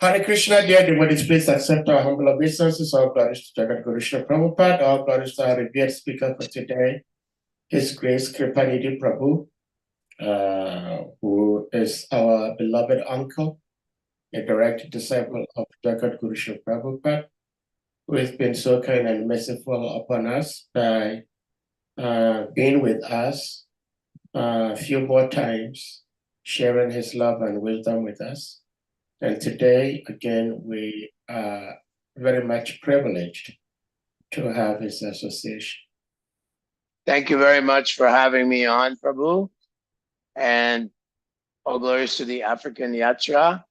Hare Krishna, dear devotees, please accept our humble obeisances. All glories to Jagat Guru Srila Prabhupada. All glories to our revered speaker for today, His Grace Kripanidhi Prabhu, who is our beloved uncle, a direct disciple of Jagat Guru Srila Prabhupada, who has been so kind and merciful upon us by being with us a few more times, sharing his love and wisdom with us. And today, again, we are very much privileged to have his association. Thank you very much for having me on, Prabhu. And all glories to the African Yatra.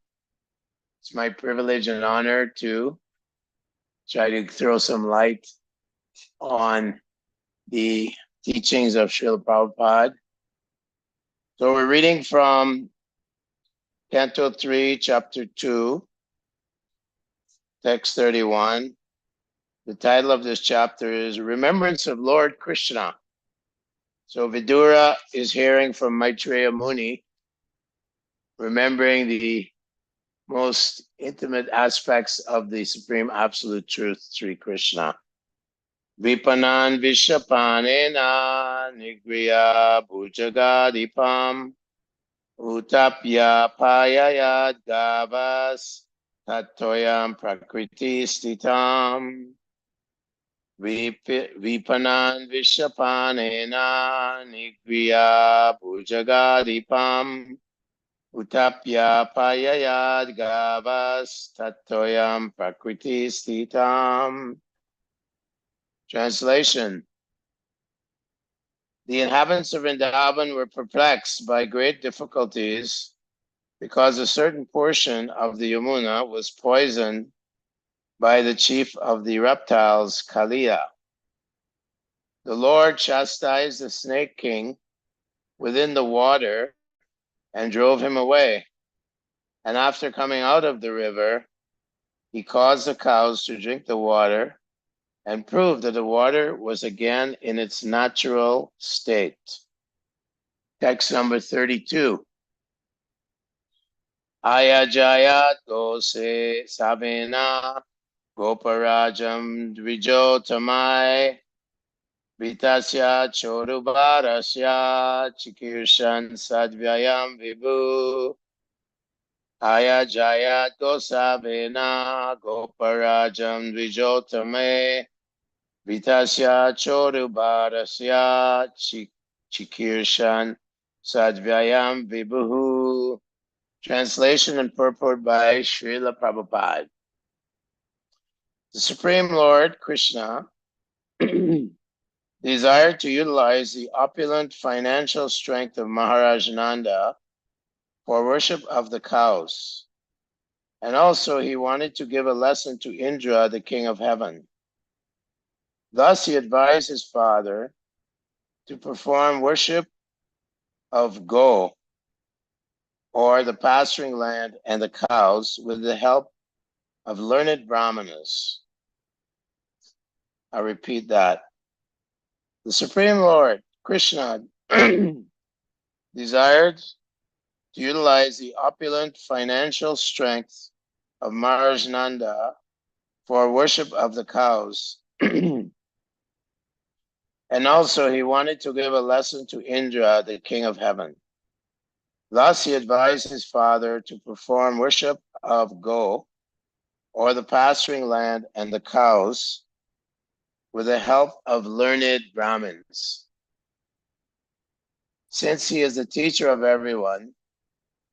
It's my privilege and honor to try to throw some light on the teachings of Srila Prabhupada. So we're reading from Canto 3, Chapter 2, Text 31. The title of this chapter is Remembrance of Lord Krishna. So Vidura is hearing from Maitreya Muni, remembering the most intimate aspects of the Supreme Absolute Truth, Sri Krishna. Vipanan Vishapanena Nigriya Bhujagadipam Utapya Payayad Gavas Tatoyam Prakriti Stitam Vipanan Vishapanena Nigriya Bhujagadipam Utapya Payayad Gavas Tatoyam Prakriti Stitam. Translation. The inhabitants of Vrindavan were perplexed by great difficulties because a certain portion of the Yamuna was poisoned by the chief of the reptiles, Kaliya. The Lord chastised the snake king within the water and drove him away. And after coming out of the river, he caused the cows to drink the water and proved that the water was again in its natural state. Text number 32. Ayajayat Gose Sabina Goparajam Dvijotamai Vitasya Chorubarasya Chikirshan Sadvyayam Vibhu Ayajayat Gosabena Goparajam Dvijotame Vitasya Chorubarasya Chikirshan Sadvyayam Vibhu. Translation and purport by Srila Prabhupada. The Supreme Lord Krishna desired to utilize the opulent financial strength of Maharaj Nanda for worship of the cows. And also he wanted to give a lesson to Indra, the king of heaven. Thus he advised his father to perform worship of Go, or the pasturing land and the cows, with the help of learned brahmanas. I repeat that. The Supreme Lord, Krishna, desired to utilize the opulent financial strength of Maharaj Nanda for worship of the cows. And also he wanted to give a lesson to Indra, the king of heaven. Thus he advised his father to perform worship of Go, or the pasturing land and the cows, with the help of learned Brahmins. Since he is the teacher of everyone,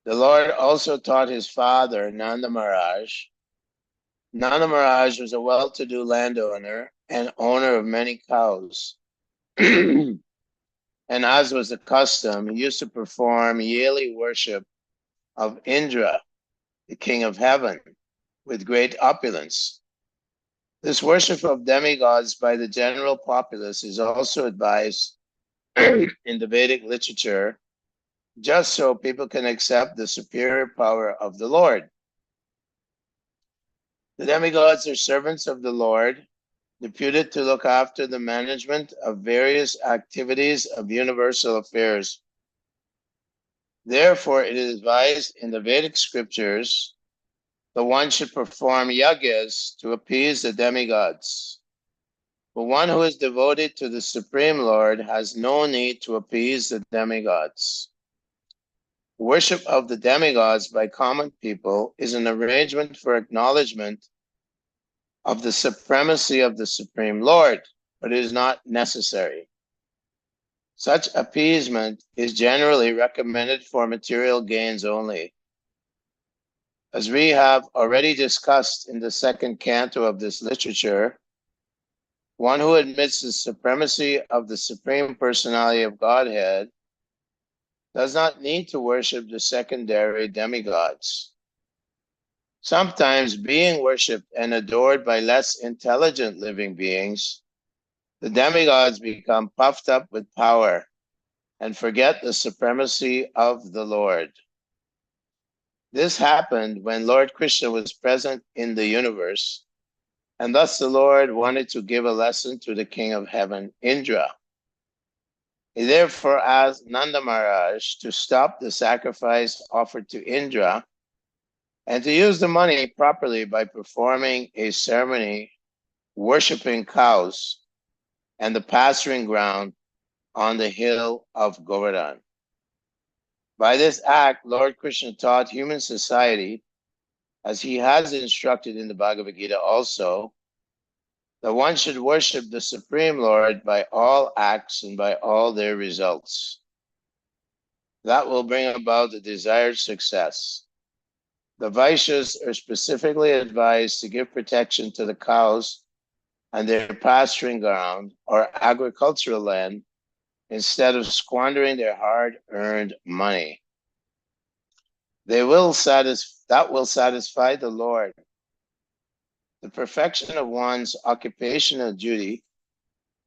the Lord also taught his father, Nanda Maharaj. Nanda Maharaj was a well-to-do landowner and owner of many cows. And as was the custom, he used to perform yearly worship of Indra, the king of heaven, with great opulence. This worship of demigods by the general populace is also advised in the Vedic literature, just so people can accept the superior power of the Lord. The demigods are servants of the Lord, deputed to look after the management of various activities of universal affairs. Therefore, it is advised in the Vedic scriptures the one should perform yagyas to appease the demigods. But one who is devoted to the Supreme Lord has no need to appease the demigods. Worship of the demigods by common people is an arrangement for acknowledgement of the supremacy of the Supreme Lord, but it is not necessary. Such appeasement is generally recommended for material gains only. As we have already discussed in the second canto of this literature, one who admits the supremacy of the Supreme Personality of Godhead does not need to worship the secondary demigods. Sometimes, being worshipped and adored by less intelligent living beings, the demigods become puffed up with power and forget the supremacy of the Lord. This happened when Lord Krishna was present in the universe, and thus the Lord wanted to give a lesson to the King of Heaven, Indra. He therefore asked Nanda Maharaj to stop the sacrifice offered to Indra and to use the money properly by performing a ceremony worshipping cows and the pasturing ground on the hill of Govardhan. By this act, Lord Krishna taught human society, as he has instructed in the Bhagavad Gita also, that one should worship the Supreme Lord by all acts and by all their results. That will bring about the desired success. The Vaishyas are specifically advised to give protection to the cows and their pasturing ground or agricultural land instead of squandering their hard-earned money. That will satisfy the Lord. The perfection of one's occupational duty,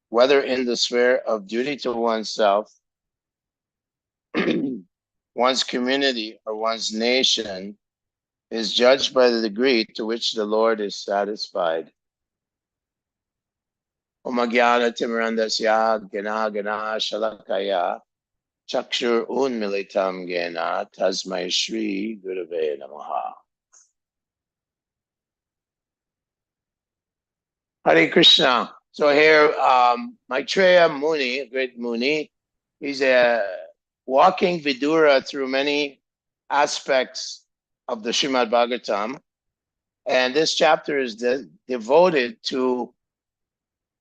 whether in the sphere of duty to oneself, one's community, or one's nation, is judged by the degree to which the Lord is satisfied. Omagyana Timirandasya Gana Gana Shalakaya Chakshur Unmilitam Gena Tasmai Shri Gurave Namaha. Hare Krishna. So here, Maitreya Muni, a great Muni, he's a walking Vidura through many aspects of the Srimad Bhagavatam. And this chapter is devoted to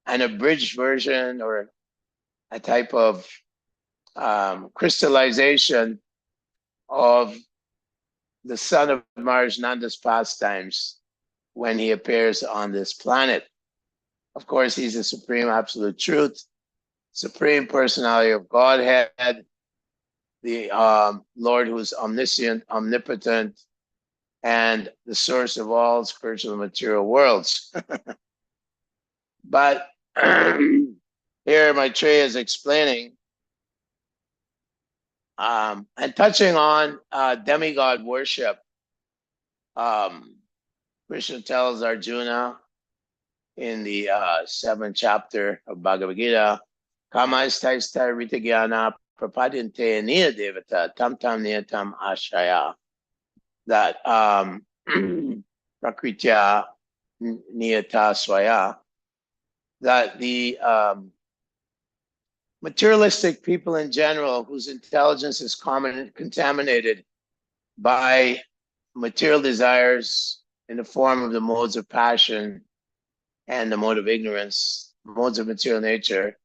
an abridged version or a type of crystallization of the son of Maharaj Nanda's pastimes when he appears on this planet. Of course, he's the supreme absolute truth, supreme personality of Godhead, the Lord who's omniscient, omnipotent, and the source of all spiritual and material worlds. But here Maitreya is explaining and touching on demigod worship. Krishna tells Arjuna in the 7th chapter of Bhagavad Gita, Kamaistai Ritagyana Prapadyante Niya Devata Tam Tam Niyatam Ashaya, that Prakritya Niyata Swaya, that the materialistic people in general, whose intelligence is contaminated by material desires in the form of the modes of passion and the mode of ignorance, modes of material nature,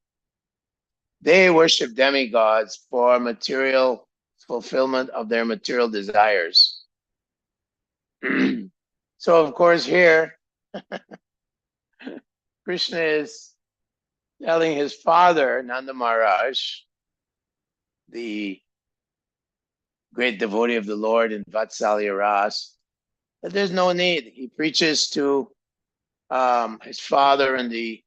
they worship demigods for material fulfillment of their material desires. So, of course, here, Krishna is telling his father, Nanda Maharaj, the great devotee of the Lord in Vatsalya Ras, that there's no need. He preaches to his father and the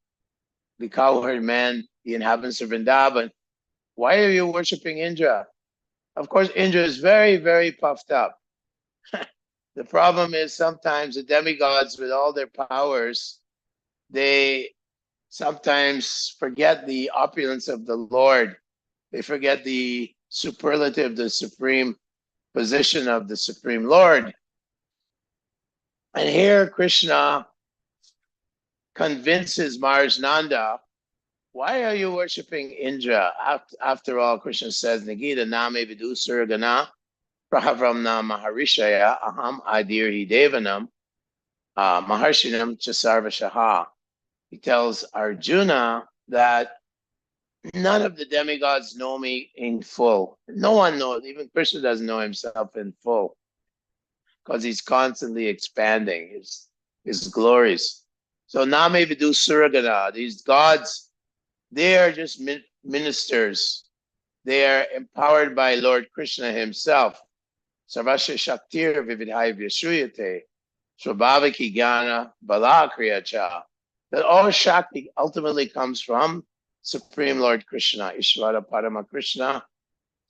cowherd men, the inhabitants of Vrindavan. Why are you worshiping Indra? Of course, Indra is very, very puffed up. The problem is sometimes the demigods, with all their powers, they sometimes forget the opulence of the Lord. They forget the superlative, the supreme position of the Supreme Lord. And here Krishna convinces Nanda, why are you worshiping Indra? After all, Krishna says, Nagita name vidu surgana prahavramna maharishaya aham adirhi devanam maharshinam chasarvashaha. He tells Arjuna that none of the demigods know me in full. No one knows, even Krishna doesn't know himself in full, because he's constantly expanding his glories. So Name Vidu Suragana, these gods, they are just ministers. They are empowered by Lord Krishna himself. Sarvasya Shaktir Vividhai Vyashruyate, Swabhavaki Jnana Bala Kriyacha. That all Shakti ultimately comes from Supreme Lord Krishna, Ishvara Parama Krishna,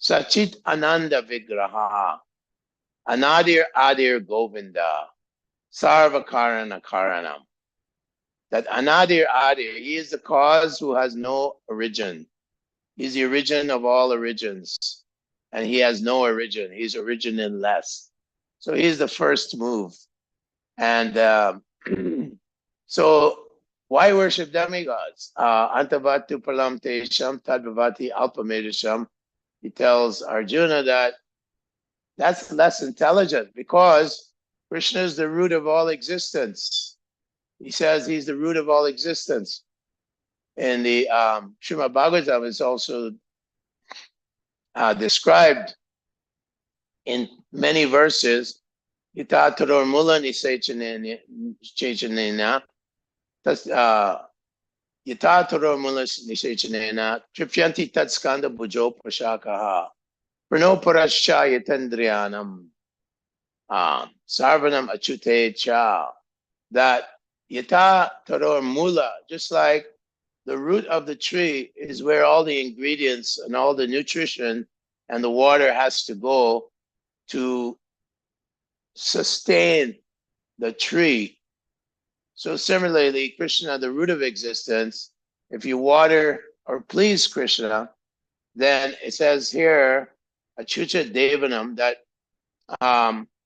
Sachit Ananda Vigraha, Anadir Adir Govinda, Sarvakarana Karanam. That Anadir Adir, he is the cause who has no origin. He's the origin of all origins. And he has no origin. He's originless. So he's the first move. And so why worship demigods? Antavatu palam tesham tadvavati alpamedisham. He tells Arjuna that that's less intelligent because Krishna is the root of all existence. He says he's the root of all existence. And the Srimad Bhagavatam is also described in many verses. Yata Taror Mula Nisechanena Yata Taror Mula Nisechanena Tripyanti Tatskanda Bujo Prashakaha Prano Parascha Yatendriyanam Sarvanam Achute Cha. That Yata Taror Mula, just like the root of the tree is where all the ingredients and all the nutrition and the water has to go to sustain the tree. So similarly, Krishna, the root of existence, if you water or please Krishna, then it says here, Achucha Devanam, that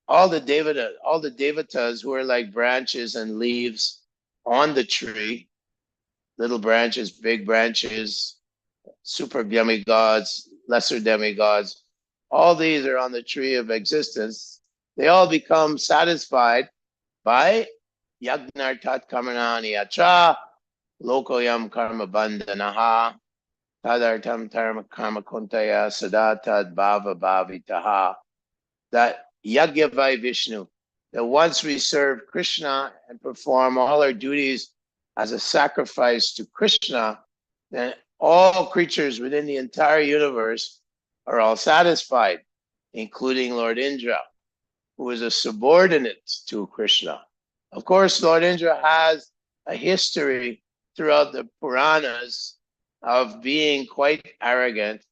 all the devatas who are like branches and leaves on the tree, little branches, big branches, super demigods, lesser demigods, all these are on the tree of existence. They all become satisfied by Yagnartat Kamanani Atra, Lokoyam Karma Bandanaha, Tadartam Tarma Karma Kuntaya, Sadatad Bhava Bhavitaha. That Yagyavai Vishnu, that once we serve Krishna and perform all our duties as a sacrifice to Krishna, then all creatures within the entire universe are all satisfied, including Lord Indra, who is a subordinate to Krishna. Of course, Lord Indra has a history throughout the Puranas of being quite arrogant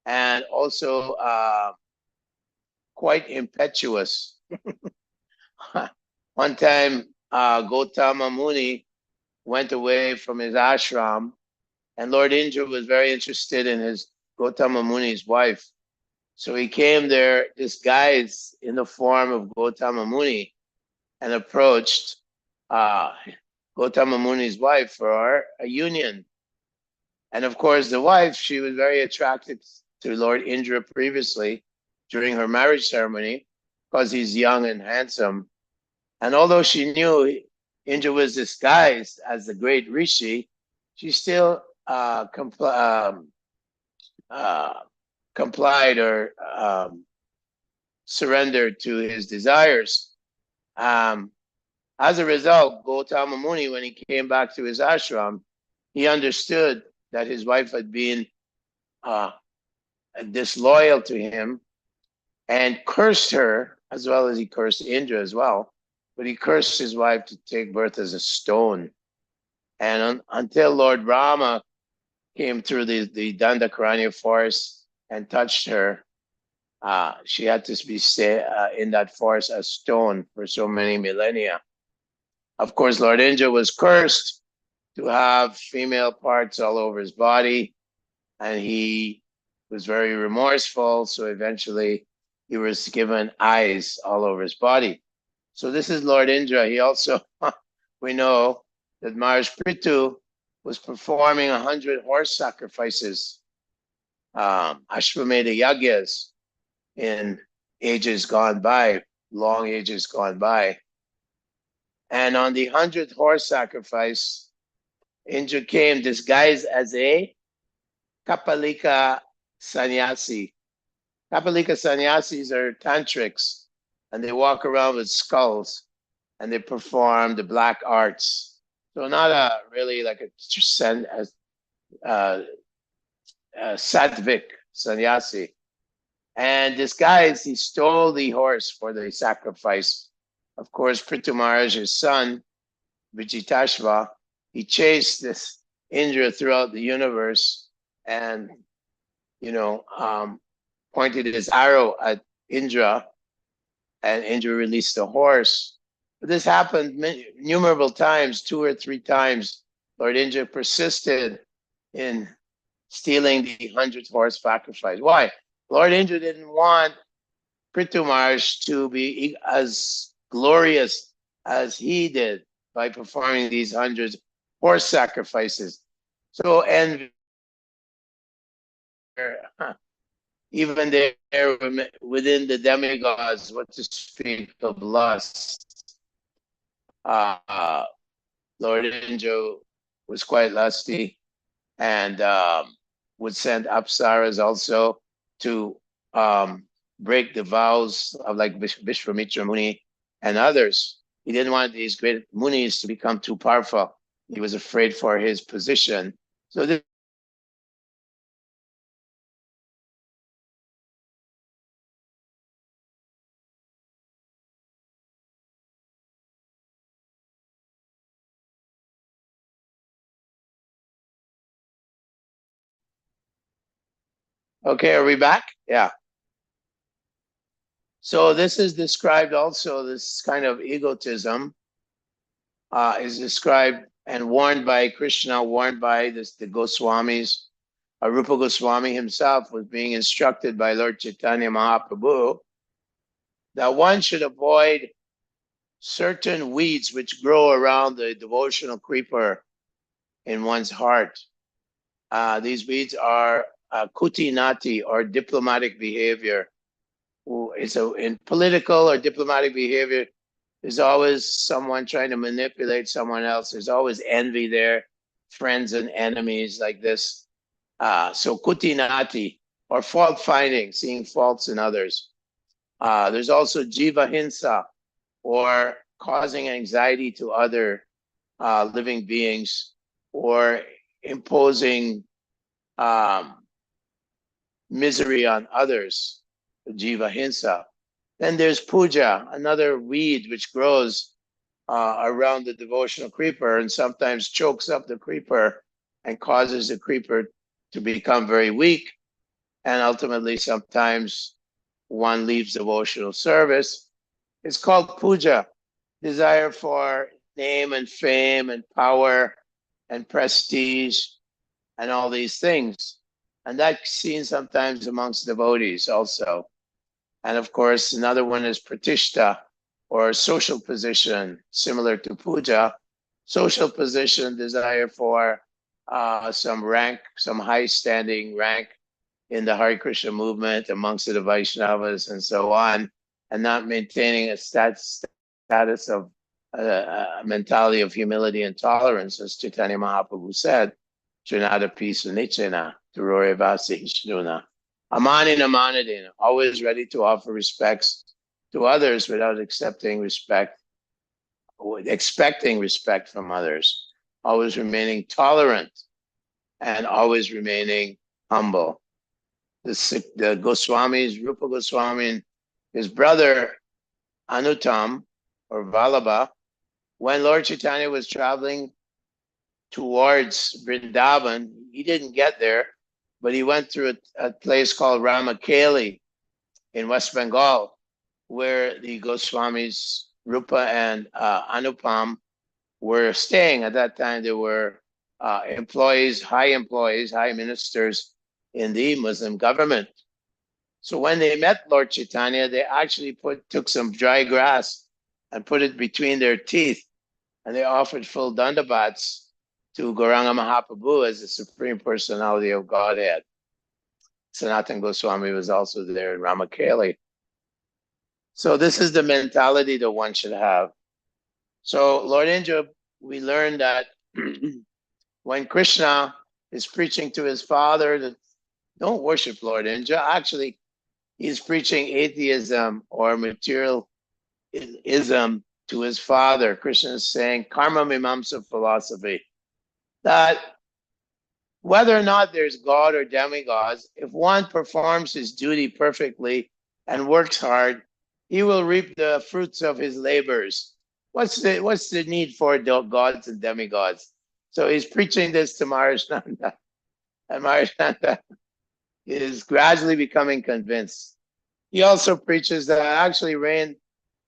and also quite impetuous. One time, Gautama Muni went away from his ashram, and Lord Indra was very interested in his Gautama Muni's wife. So he came there disguised in the form of Gautama Muni and approached Gautama Muni's wife for a union. And of course, the wife, she was very attracted to Lord Indra previously during her marriage ceremony because he's young and handsome. And although she knew Indra was disguised as the great Rishi, she still complied or surrendered to his desires. As a result, Gautama Muni, when he came back to his ashram, he understood that his wife had been disloyal to him and cursed her, as well as he cursed Indra as well. But he cursed his wife to take birth as a stone. And until Lord Rama came through the Dandakaranya forest and touched her, she had to be in that forest as stone for so many millennia. Of course, Lord Indra was cursed to have female parts all over his body, and he was very remorseful, so eventually he was given eyes all over his body. So this is Lord Indra. He also, we know that Maharaj Prithu was performing 100 horse sacrifices, Ashwamedha Yagyas, in ages gone by, long ages gone by. And on the 100th horse sacrifice, Indra came disguised as a Kapalika sannyasi. Kapalika sannyasis are tantrics, and they walk around with skulls, and they perform the black arts. So not a really like a sattvic sannyasi. And this guy, he stole the horse for the sacrifice. Of course, Prithu Maharaj's son, Vijitashva, he chased this Indra throughout the universe and, pointed his arrow at Indra, and Indra released the horse. But this happened innumerable times, 2 or 3 times. Lord Indra persisted in stealing the 100th horse sacrifice. Why? Lord Indra didn't want Prithu Maharaj to be as glorious as he did by performing these 100 horse sacrifices. So, and even there within the demigods, what to speak of lust, Lord Indra was quite lusty, and would send apsaras also to break the vows of like Vishwamitra Muni and others. He didn't want these great munis to become too powerful. He was afraid for his position. So this okay, are we back? Yeah. So this is described also, this kind of egotism is described and warned by Krishna, warned by the Goswamis. Rupa Goswami himself was being instructed by Lord Chaitanya Mahaprabhu that one should avoid certain weeds which grow around the devotional creeper in one's heart. These weeds are kuti nati, or diplomatic behavior. In political or diplomatic behavior, there's always someone trying to manipulate someone else. There's always envy there, friends and enemies like this. So kuti nati, or fault finding, seeing faults in others. There's also jiva hinsa, or causing anxiety to other living beings, or imposing misery on others, jiva hinsa. Then there's puja, another weed which grows around the devotional creeper and sometimes chokes up the creeper and causes the creeper to become very weak. And ultimately, sometimes one leaves devotional service. It's called puja, desire for name and fame and power and prestige and all these things. And that's seen sometimes amongst devotees also. And of course, another one is pratishta, or social position, similar to puja. Social position, desire for some rank, some high standing rank in the Hare Krishna movement amongst the Vaishnavas and so on, and not maintaining a status of a mentality of humility and tolerance, as Chaitanya Mahaprabhu said, Trinadapi Sunichena, Durore Vasi Hishnuna. Amanin Amanadina, always ready to offer respects to others without expecting respect from others, always remaining tolerant and always remaining humble. The Goswamis, Rupa Goswami, his brother Anutam, or Vallabha, when Lord Chaitanya was traveling towards Vrindavan, he didn't get there, but he went through a place called Ramakeli in West Bengal, where the Goswamis, Rupa and Anupam, were staying. At that time, there were high ministers in the Muslim government. So when they met Lord Chaitanya, they actually took some dry grass and put it between their teeth, and they offered full dandavats to Gauranga Mahaprabhu as the Supreme Personality of Godhead. Sanatana Goswami was also there in Ramakeli. So this is the mentality that one should have. So Lord Indra, we learned that when Krishna is preaching to his father that don't worship Lord Indra, actually he's preaching atheism or materialism to his father. Krishna is saying karma mimamsa philosophy, that whether or not there's God or demigods, if one performs his duty perfectly and works hard, he will reap the fruits of his labors. What's the need for gods and demigods? So he's preaching this to Maharishnanda, and Maharishnanda is gradually becoming convinced. He also preaches that actually rain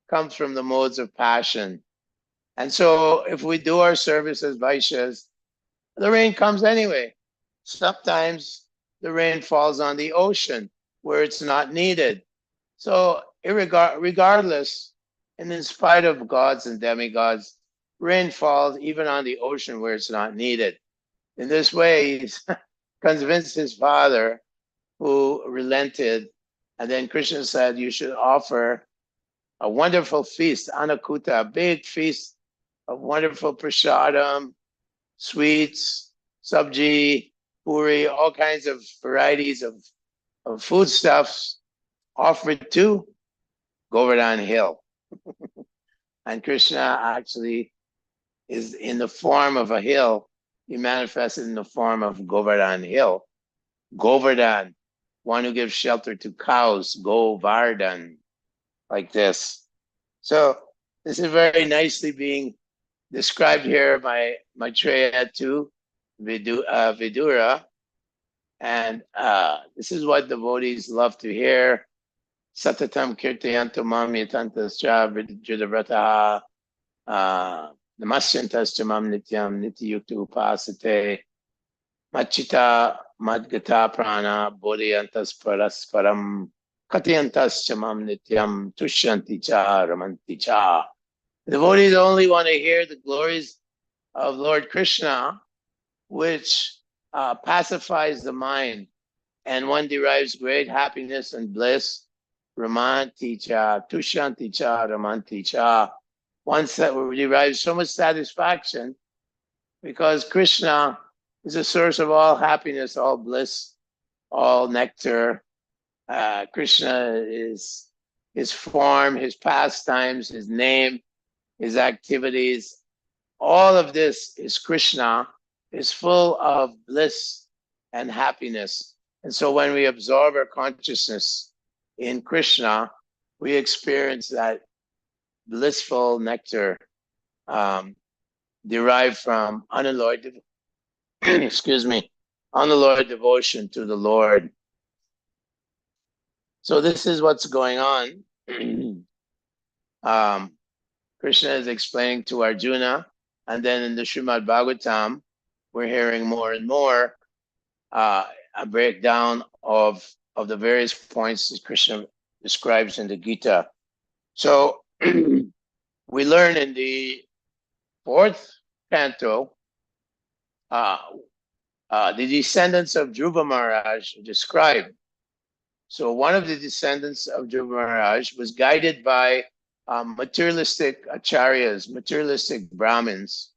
comes from the modes of passion. And so if we do our service as Vaishyas, the rain comes anyway. Sometimes the rain falls on the ocean where it's not needed. So regardless, and in spite of gods and demigods, rain falls even on the ocean where it's not needed. In this way, he's convinced his father, who relented. And then Krishna said, you should offer a wonderful feast, Anakuta, a big feast of wonderful prasadam, sweets, sabji, puri, all kinds of varieties of foodstuffs offered to Govardhan Hill. And Krishna actually is in the form of a hill. He manifested in the form of Govardhan Hill. Govardhan, one who gives shelter to cows, Govardhan, like this. So this is very nicely being described here by Maitreya to Vidura. And this is what devotees love to hear. Satatam kirtayanto mam yatantascha vijudavrataha namasyantascha mam nityam nityayukta upasate machita madgata prana bodhyantas parasparam katyantascha mam nityam tushyanti cha ramanti cha. Devotees only want to hear the glories of Lord Krishna, which pacifies the mind, and one derives great happiness and bliss. Ramanti cha, tushanti cha, ramanti cha. One derives so much satisfaction because Krishna is a source of all happiness, all bliss, all nectar. Krishna is his form, his pastimes, his name, his activities. All of this is Krishna, is full of bliss and happiness. And so when we absorb our consciousness in Krishna, we experience that blissful nectar derived from unalloyed, unalloyed devotion to the Lord. So this is what's going on. Krishna is explaining to Arjuna, and then in the Srimad Bhagavatam, we're hearing more and more a breakdown of the various points that Krishna describes in the Gita. So we learn in the fourth canto, the descendants of Dhruva Maharaj described. So one of the descendants of Dhruva Maharaj was guided by materialistic acharyas, materialistic Brahmins,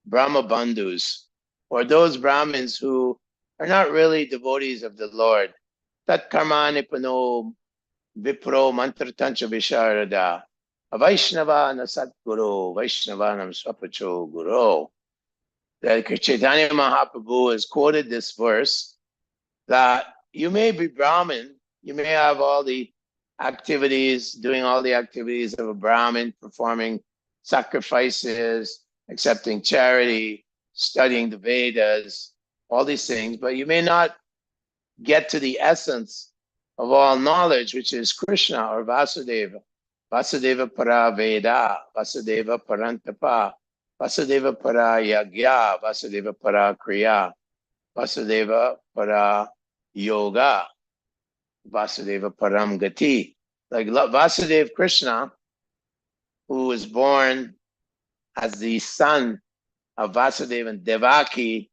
Brahma Bandhus, or those Brahmins who are not really devotees of the Lord. Tat karmani pano vipro mantratancha visharada avaishnava nasat guru vaishnavanam swapacho guru. That Chaitanya Mahaprabhu has quoted this verse that you may be Brahmin, you may have all the activities, doing all the activities of a Brahmin, performing sacrifices, accepting charity, studying the Vedas, all these things, but you may not get to the essence of all knowledge, which is Krishna or Vasudeva. Vasudeva para Veda, Vasudeva parantapa, Vasudeva para yagya, Vasudeva para kriya, Vasudeva para yoga, Vasudeva param gati. Like Vasudeva Krishna who was born as the son of Vasudeva and Devaki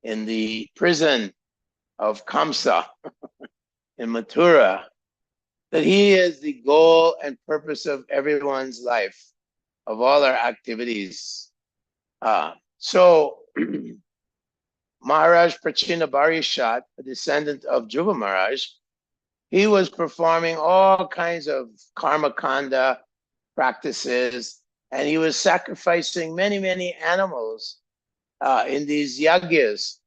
in the prison of Kamsa in Mathura, that he is the goal and purpose of everyone's life, of all our activities. So Maharaj Prachina Barishat, a descendant of Dhruva Maharaj, he was performing all kinds of karma kanda practices, and he was sacrificing many, many animals in these yagyas.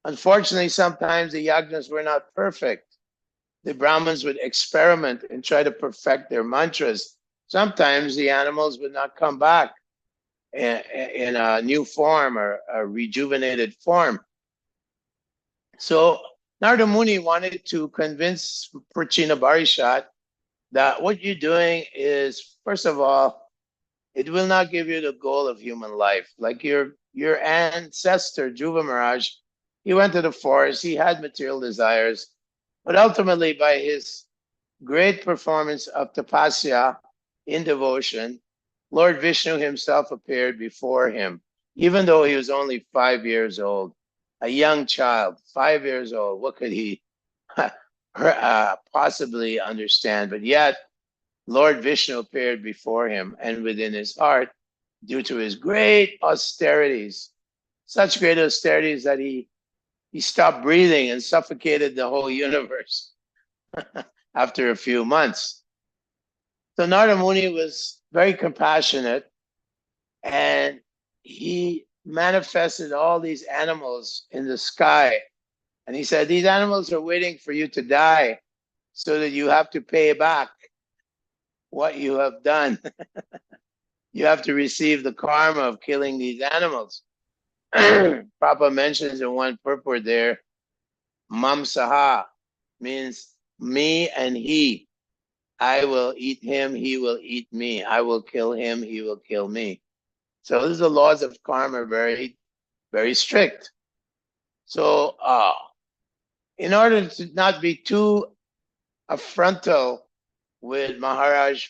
Unfortunately, sometimes the yagnas were not perfect. The Brahmins would experiment and try to perfect their mantras. Sometimes the animals would not come back in a new form or a rejuvenated form. So Narada Muni wanted to convince Prachina Barishat that what you're doing is, first of all, it will not give you the goal of human life. Like your ancestor, Dhruva Maharaj, he went to the forest, he had material desires, but ultimately by his great performance of tapasya in devotion, Lord Vishnu himself appeared before him, even though he was only 5 years old, a young child, 5 years old. What could he possibly understand? But yet, Lord Vishnu appeared before him, and within his heart, due to his great austerities, such great austerities that he stopped breathing and suffocated the whole universe after a few months. So Narada Muni was very compassionate, and he manifested all these animals in the sky. And he said, these animals are waiting for you to die so that you have to pay back what you have done. You have to receive the karma of killing these animals. Prabhupada mentions in one purport there, Mam Saha means me and he. I will eat him, he will eat me. I will kill him, he will kill me. So these the laws of karma are very, very strict. So in order to not be too affrontal with Maharaj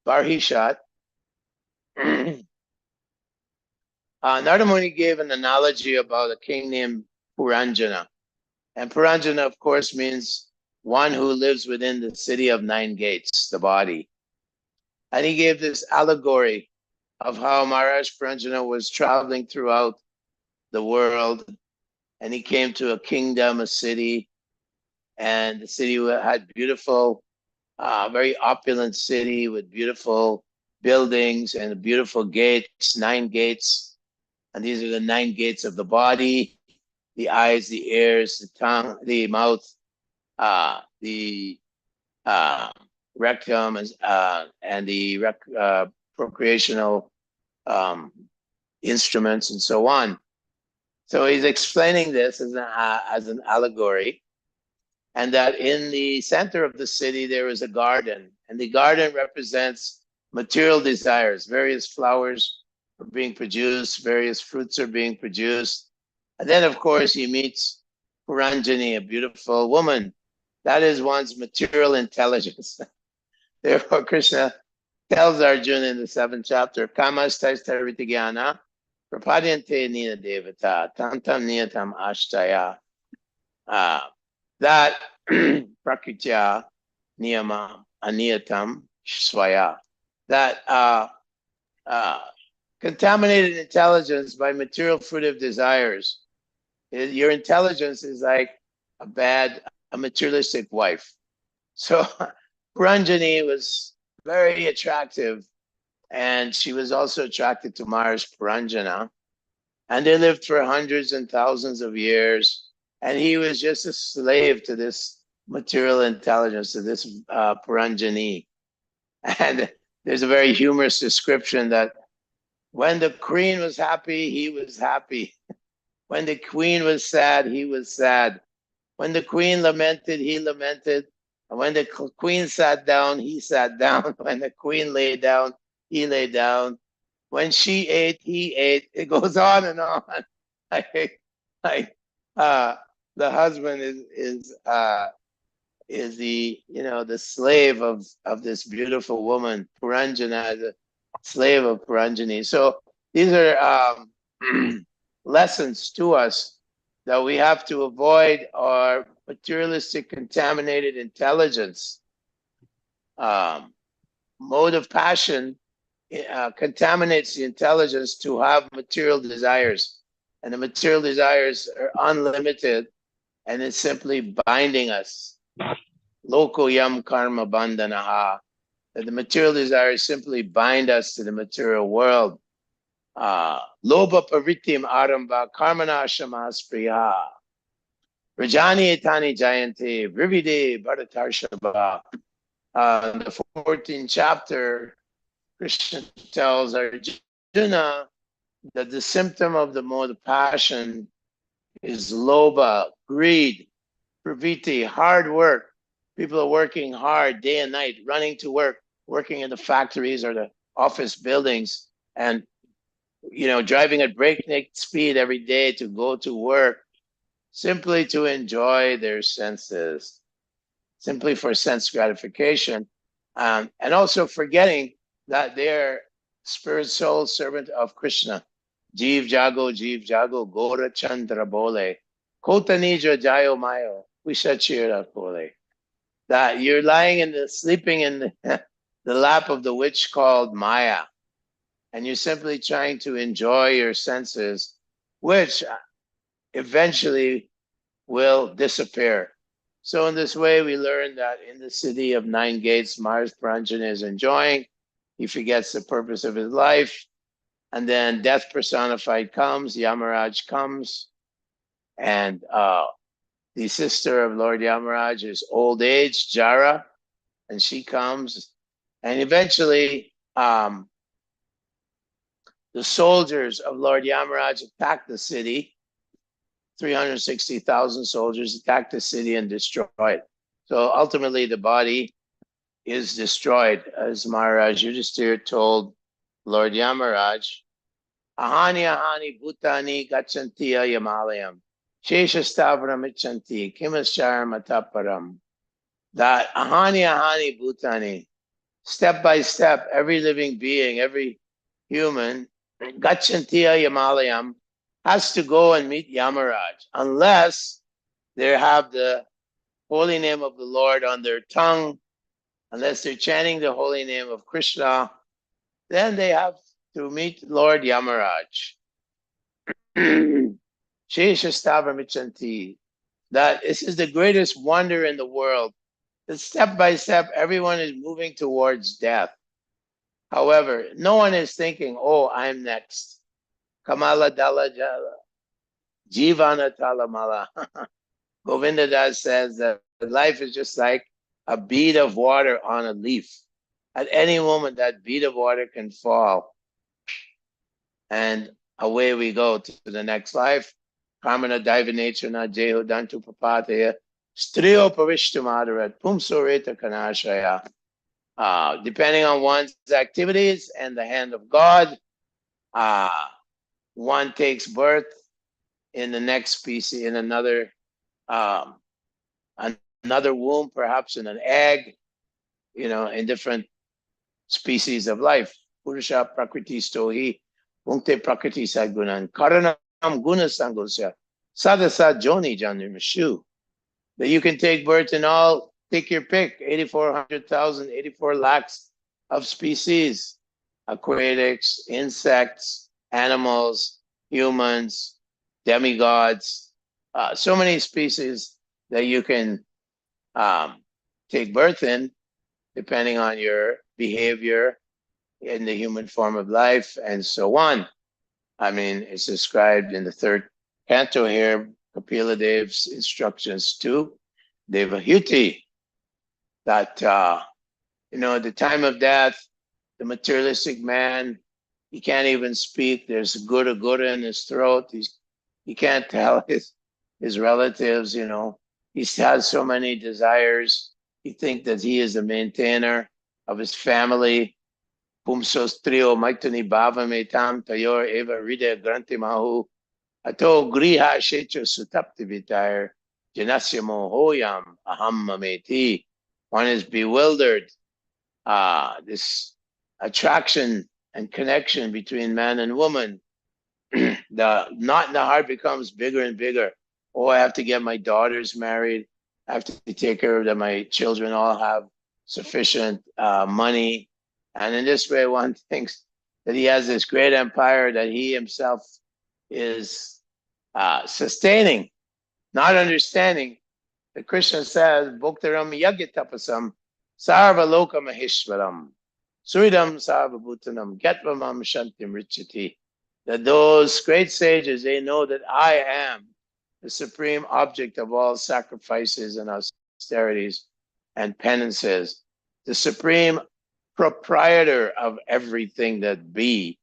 Barhishat, Narada Muni gave an analogy about a king named Puranjana. And Puranjana, of course, means one who lives within the city of 9 gates, the body. And he gave this allegory of how Maharaj Puranjana was traveling throughout the world, and he came to a kingdom, a city, and the city had beautiful, very opulent city with beautiful buildings and beautiful gates, 9 gates. And these are the 9 gates of the body: the eyes, the ears, the tongue, the mouth, the rectum, and the procreational instruments, and so on. So he's explaining this as an allegory, and that in the center of the city there is a garden, and the garden represents material desires. Various flowers are being produced, various fruits are being produced. And then, of course, he meets Puranjani, a beautiful woman. That is one's material intelligence. Therefore, Krishna tells Arjuna in the 7th chapter, Kamasthaistarityagyana prapadyante nina devata tantam niyatam ashtaya. That prakritya niyama aniyatam swaya. That contaminated intelligence by material fruitive desires. Your intelligence is like a materialistic wife. So Puranjani was very attractive, and she was also attracted to Maharaj Puranjana. And they lived for hundreds and thousands of years, and he was just a slave to this material intelligence, to this Puranjani. And there's a very humorous description that when the queen was happy, he was happy. When the queen was sad, he was sad. When the queen lamented, he lamented. And when the queen sat down, he sat down. When the queen lay down, he lay down. When she ate, he ate. It goes on and on. The husband is is the, the slave of this beautiful woman, Puranjana, the slave of Puranjani. So these are lessons to us that we have to avoid our materialistic contaminated intelligence. Mode of passion contaminates the intelligence to have material desires. And the material desires are unlimited, and it's simply binding us. Loko yam karma bandhanaha. That the material desires simply bind us to the material world. Loba paritim aramba karmana shamaspriya. Rajani etani jayanti vrivide bharatarshaba. In the 14th chapter, Krishna tells Arjuna that the symptom of the mode of passion is lobha, greed, praviti, hard work. People are working hard day and night, running to work, working in the factories or the office buildings, and driving at breakneck speed every day to go to work, simply to enjoy their senses, simply for sense gratification, and also forgetting that they're spirit soul servant of Krishna. Jeev Jago, Gora Chandra Bole, Kota Nija Jayo Mayo, Vishachira Kole. That you're sleeping in the lap of the witch called Maya, and you're simply trying to enjoy your senses, which eventually will disappear. So in this way, we learn that in the city of nine gates, Mars Puranjana is enjoying. He forgets the purpose of his life. And then death personified comes, Yamaraj comes. And the sister of Lord Yamaraj is old age, Jara. And she comes. And eventually, the soldiers of Lord Yamaraj attack the city. 360,000 soldiers attack the city and destroy it. So ultimately, the body is destroyed, as Maharaj Yudhisthira told Lord Yamaraj. Ahani bhutani gachanti yamalayam. Shesha stavram ichanti kimascharam ataparam. That ahani bhutani, step by step, every living being, every human, gachanti yamalayam, has to go and meet Yamaraj, unless they have the holy name of the Lord on their tongue, unless they're chanting the holy name of Krishna, then they have to meet Lord Yamaraj. Shesha Stavramichanti. That this is the greatest wonder in the world. That step by step, everyone is moving towards death. However, no one is thinking, oh, I'm next. Kamala Dala Jala. Jivana Talamala. Govinda Das says that life is just like a bead of water on a leaf. At any moment, that bead of water can fall. And away we go to the next life. Karmana Daivanechana Jeho Dantu Papataya Strio Parishtamadarat Pumsoreta Kanashaya. Depending on one's activities and the hand of God, one takes birth in the next species, in another womb, perhaps in an egg, in different species of life. Purusha Prakriti Stohi, Punkte Prakriti Sadgunan, Karanam Guna Sangosya, Sadasa Joni Janrimashu. That you can take birth in all, take your pick, 8,400,000, 84 lakhs of species, aquatics, insects, animals, humans, demigods, so many species that you can take birth in, depending on your behavior in the human form of life, and so on. I mean, it's described in the third canto here, Kapila Dev's instructions to Devahuti, that, at the time of death, the materialistic man, he can't even speak. There's a gura in his throat. He can't tell his relatives, he has so many desires. He thinks that he is the maintainer of his family. Pumsos trio maitani bhava metam tayor eva ride granti mahu ato griha shecho sutapti vitayar Janasyamo hoyam aham mameti. One is bewildered. This attraction and connection between man and woman. The knot in the heart becomes bigger and bigger. Oh, I have to get my daughters married. I have to take care of that. My children all have sufficient money. And in this way, one thinks that he has this great empire that he himself is sustaining, not understanding that Krishna says, Bhoktaram Yagyatapasam Sarva Loka Maheshwaram Suridam Sarva Bhutanam Gatvamam Shantim Richati. That those great sages, they know that I am the supreme object of all sacrifices and austerities and penances, the supreme proprietor of everything that be.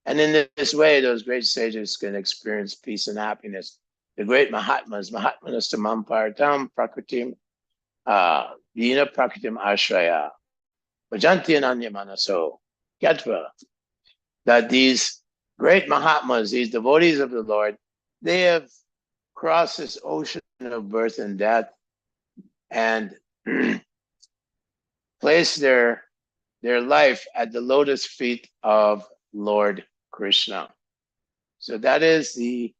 And in this way, those great sages can experience peace and happiness. The great Mahatmas, Mahatmanastamam Paratam Prakritim, Dina Prakritim Ashraya, Vajanti Ananya Manaso, Gyatva. That these great Mahatmas, these devotees of the Lord, they have crossed this ocean of birth and death and placed their life at the lotus feet of Lord Krishna. So that is the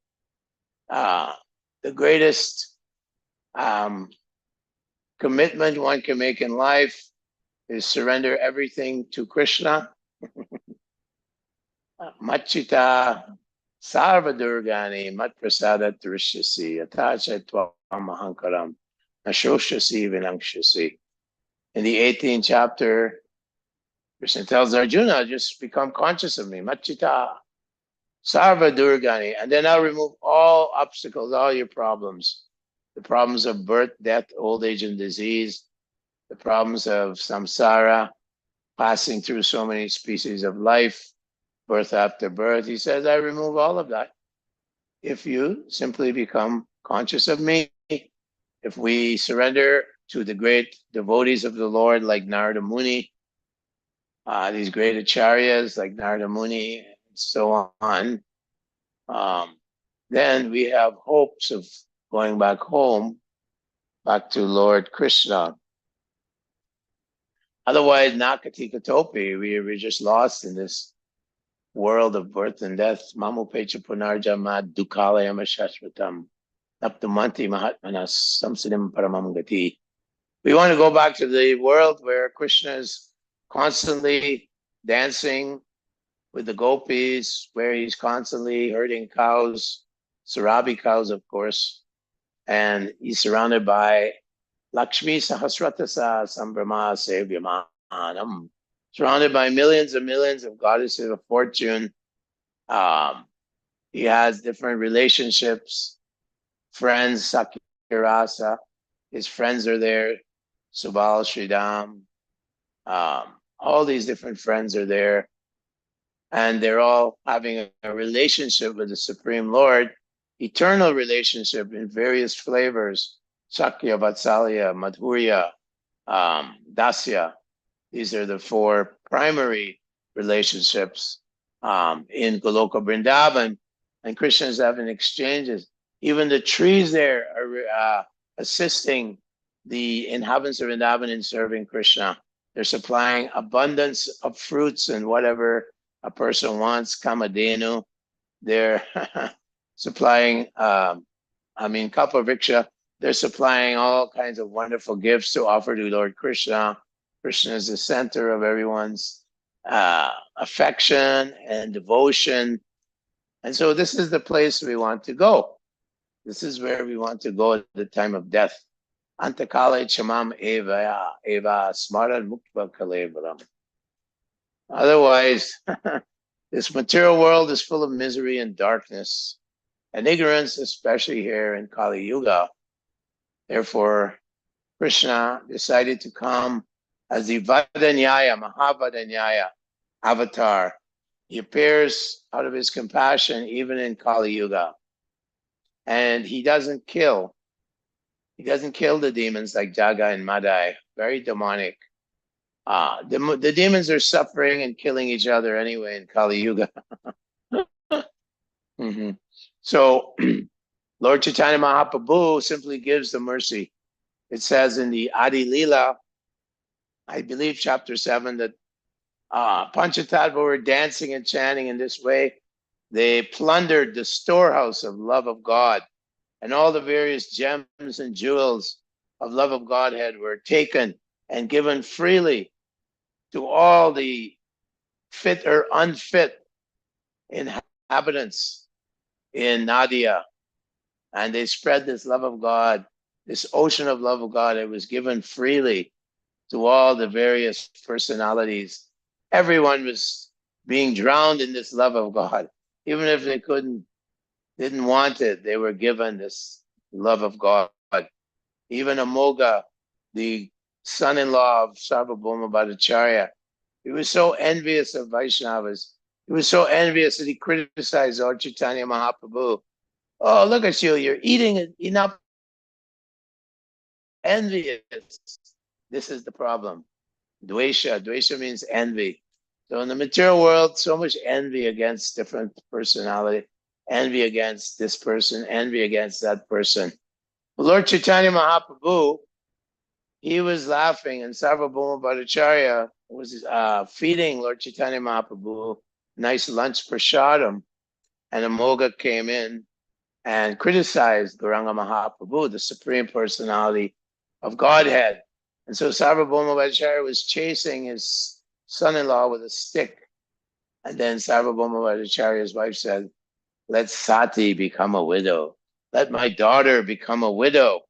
greatest commitment one can make in life, is surrender everything to Krishna. Machita sarva durgani mat prasada drishyasi atacha tvam ahankaram nashoshasi vinangshasi. In the 18th chapter, Krishna tells Arjuna, just become conscious of me. Machita sarva durgani. And then I'll remove all obstacles, all your problems. The problems of birth, death, old age, and disease. The problems of samsara, passing through so many species of life, birth after birth. He says, I remove all of that if you simply become conscious of me. If we surrender to the great devotees of the Lord like Narada Muni, these great acharyas like Narada Muni, and so on, then we have hopes of going back home, back to Lord Krishna. Otherwise, Nakatika Topi, we're just lost in this world of birth and death. Mamu Pecha Punarjama Dukalayama Shashvatam Naptamanti Mahatmanas Samsidim Paramam Gati. We want to go back to the world where Krishna is constantly dancing with the gopis, where he's constantly herding cows, Sarabi cows, of course, and he's surrounded by Lakshmi Sahasratasa Sambrahma Sevyamanam, surrounded by millions and millions of goddesses of fortune. He has different relationships, friends, Sakirasa, his friends are there, Subal, Sridham, all these different friends are there. And they're all having a relationship with the Supreme Lord, eternal relationship in various flavors, Sakya, Vatsalya, Madhurya, Dasya. These are the four primary relationships in Goloka Vrindavan. And Krishna is having exchanges. Even the trees there are assisting the inhabitants of Vrindavan in serving Krishna. They're supplying abundance of fruits and whatever a person wants, Kamadenu. They're supplying, Kalpavriksha, they're supplying all kinds of wonderful gifts to offer to Lord Krishna. Krishna is the center of everyone's affection and devotion. And so this is the place we want to go. This is where we want to go at the time of death. Antakale chamam eva smaran mukta kalevaram. Otherwise, this material world is full of misery and darkness and ignorance, especially here in Kali Yuga. Therefore, Krishna decided to come as the Vadanyaya, Mahavadanyaya avatar. He appears out of his compassion even in Kali Yuga. And he doesn't kill. He doesn't kill the demons like Jaga and Madai, very demonic. The demons are suffering and killing each other anyway in Kali Yuga. So Lord Chaitanya Mahaprabhu simply gives the mercy. It says in the Adi Leela, I believe chapter 7, that Panchatattva were dancing and chanting in this way. They plundered the storehouse of love of God, and all the various gems and jewels of love of Godhead were taken and given freely to all the fit or unfit inhabitants in Nadia. And they spread this love of God, this ocean of love of God. It was given freely to all the various personalities. Everyone was being drowned in this love of God. Even if they didn't want it, they were given this love of God. Even Amoga, the son-in-law of Sarvabhauma Bhattacharya, he was so envious of Vaishnavas. He was so envious that he criticized Lord Chaitanya Mahaprabhu. Oh, look at you, you're eating enough. Envious. This is the problem. Dvesha. Dvesha means envy. So in the material world, so much envy against different personality, envy against this person, envy against that person. Lord Chaitanya Mahaprabhu, he was laughing, and Sarvabhauma Bhattacharya was feeding Lord Chaitanya Mahaprabhu nice lunch prasadam, and Amoga came in and criticized Gauranga Mahaprabhu, the Supreme Personality of Godhead. And so Sarvabhauma Bhattacharya was chasing his son-in-law with a stick. And then Sarvabhauma Bhattacharya's wife said, let Sati become a widow. Let my daughter become a widow.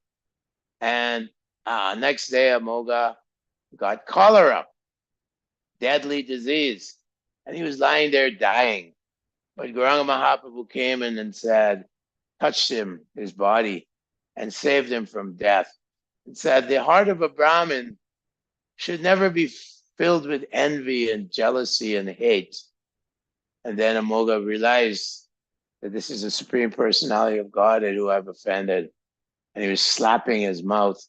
And next day, Amoga got cholera, deadly disease. And he was lying there dying. But Gauranga Mahaprabhu came in and said, touched him, his body, and saved him from death. And said, the heart of a Brahmin should never be filled with envy and jealousy and hate. And then Amoga realized that this is the Supreme Personality of God who I've offended. And he was slapping his mouth.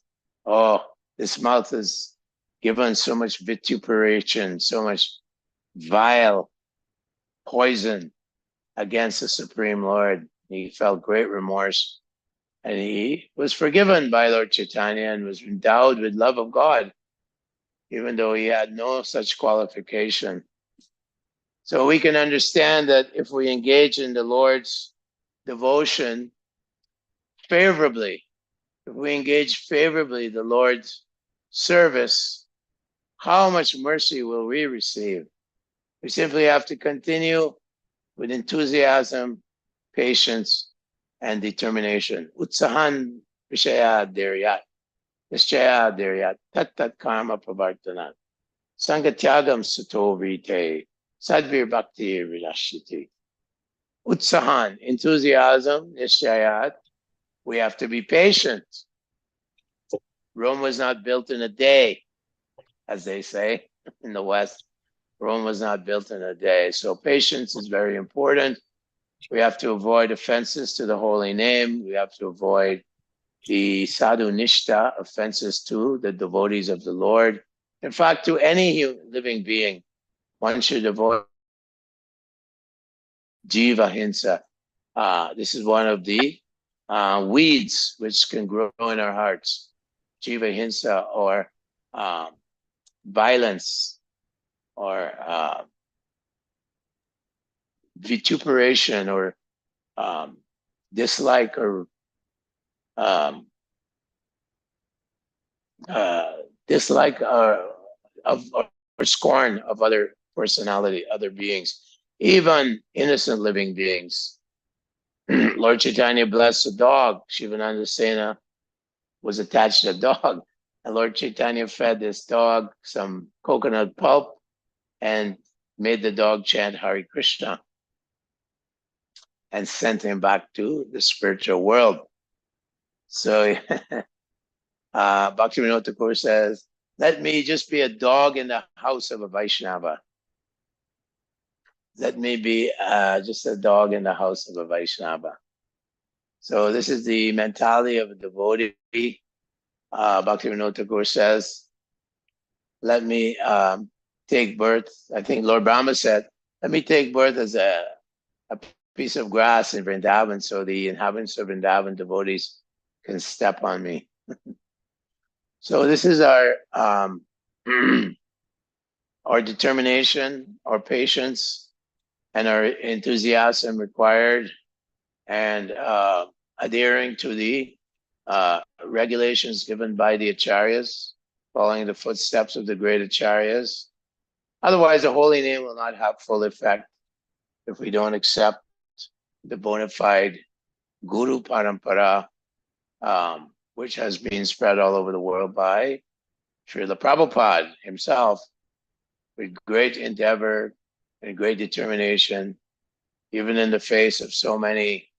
Oh, this mouth is given so much vituperation, so much vile poison against the Supreme Lord. He felt great remorse. And he was forgiven by Lord Chaitanya and was endowed with love of God, even though he had no such qualification. So we can understand that if we engage in the Lord's devotion favorably, if we engage favorably the Lord's service, how much mercy will we receive? We simply have to continue with enthusiasm, patience, and determination. Utsahan vishaya dhiryat, nischaya dhiryat, tat karma pravartanat, sangatyagam sato vrite, sadvir bhakti vilashiti. Utsahan, enthusiasm, nischayat. We have to be patient. Rome was not built in a day, as they say in the West. Rome was not built in a day. So patience is very important. We have to avoid offenses to the holy name. We have to avoid the sadhu nishta, offenses to the devotees of the Lord. In fact, to any living being, one should avoid jiva hinsa. This is one of the weeds which can grow in our hearts. Jiva hinsa, or violence, or vituperation, or dislike, or dislike or scorn of other personality, other beings, even innocent living beings. Lord Chaitanya blessed a dog. Shivananda Sena was attached to a dog, and Lord Chaitanya fed this dog some coconut pulp and made the dog chant Hare Krishna and sent him back to the spiritual world. So Bhaktivinoda Thakur says, let me just be a dog in the house of a Vaishnava. Let me be just a dog in the house of a Vaishnava. So this is the mentality of a devotee. Bhaktivinoda Thakur says, let me take birth. I think Lord Brahma said, let me take birth as a piece of grass in Vrindavan so the inhabitants of Vrindavan devotees can step on me. So this is our our determination, our patience, and our enthusiasm required, and adhering to the regulations given by the acharyas, following the footsteps of the great acharyas. Otherwise, the holy name will not have full effect if we don't accept the bona fide Guru Parampara, which has been spread all over the world by Srila Prabhupada himself, with great endeavor and great determination, even in the face of so many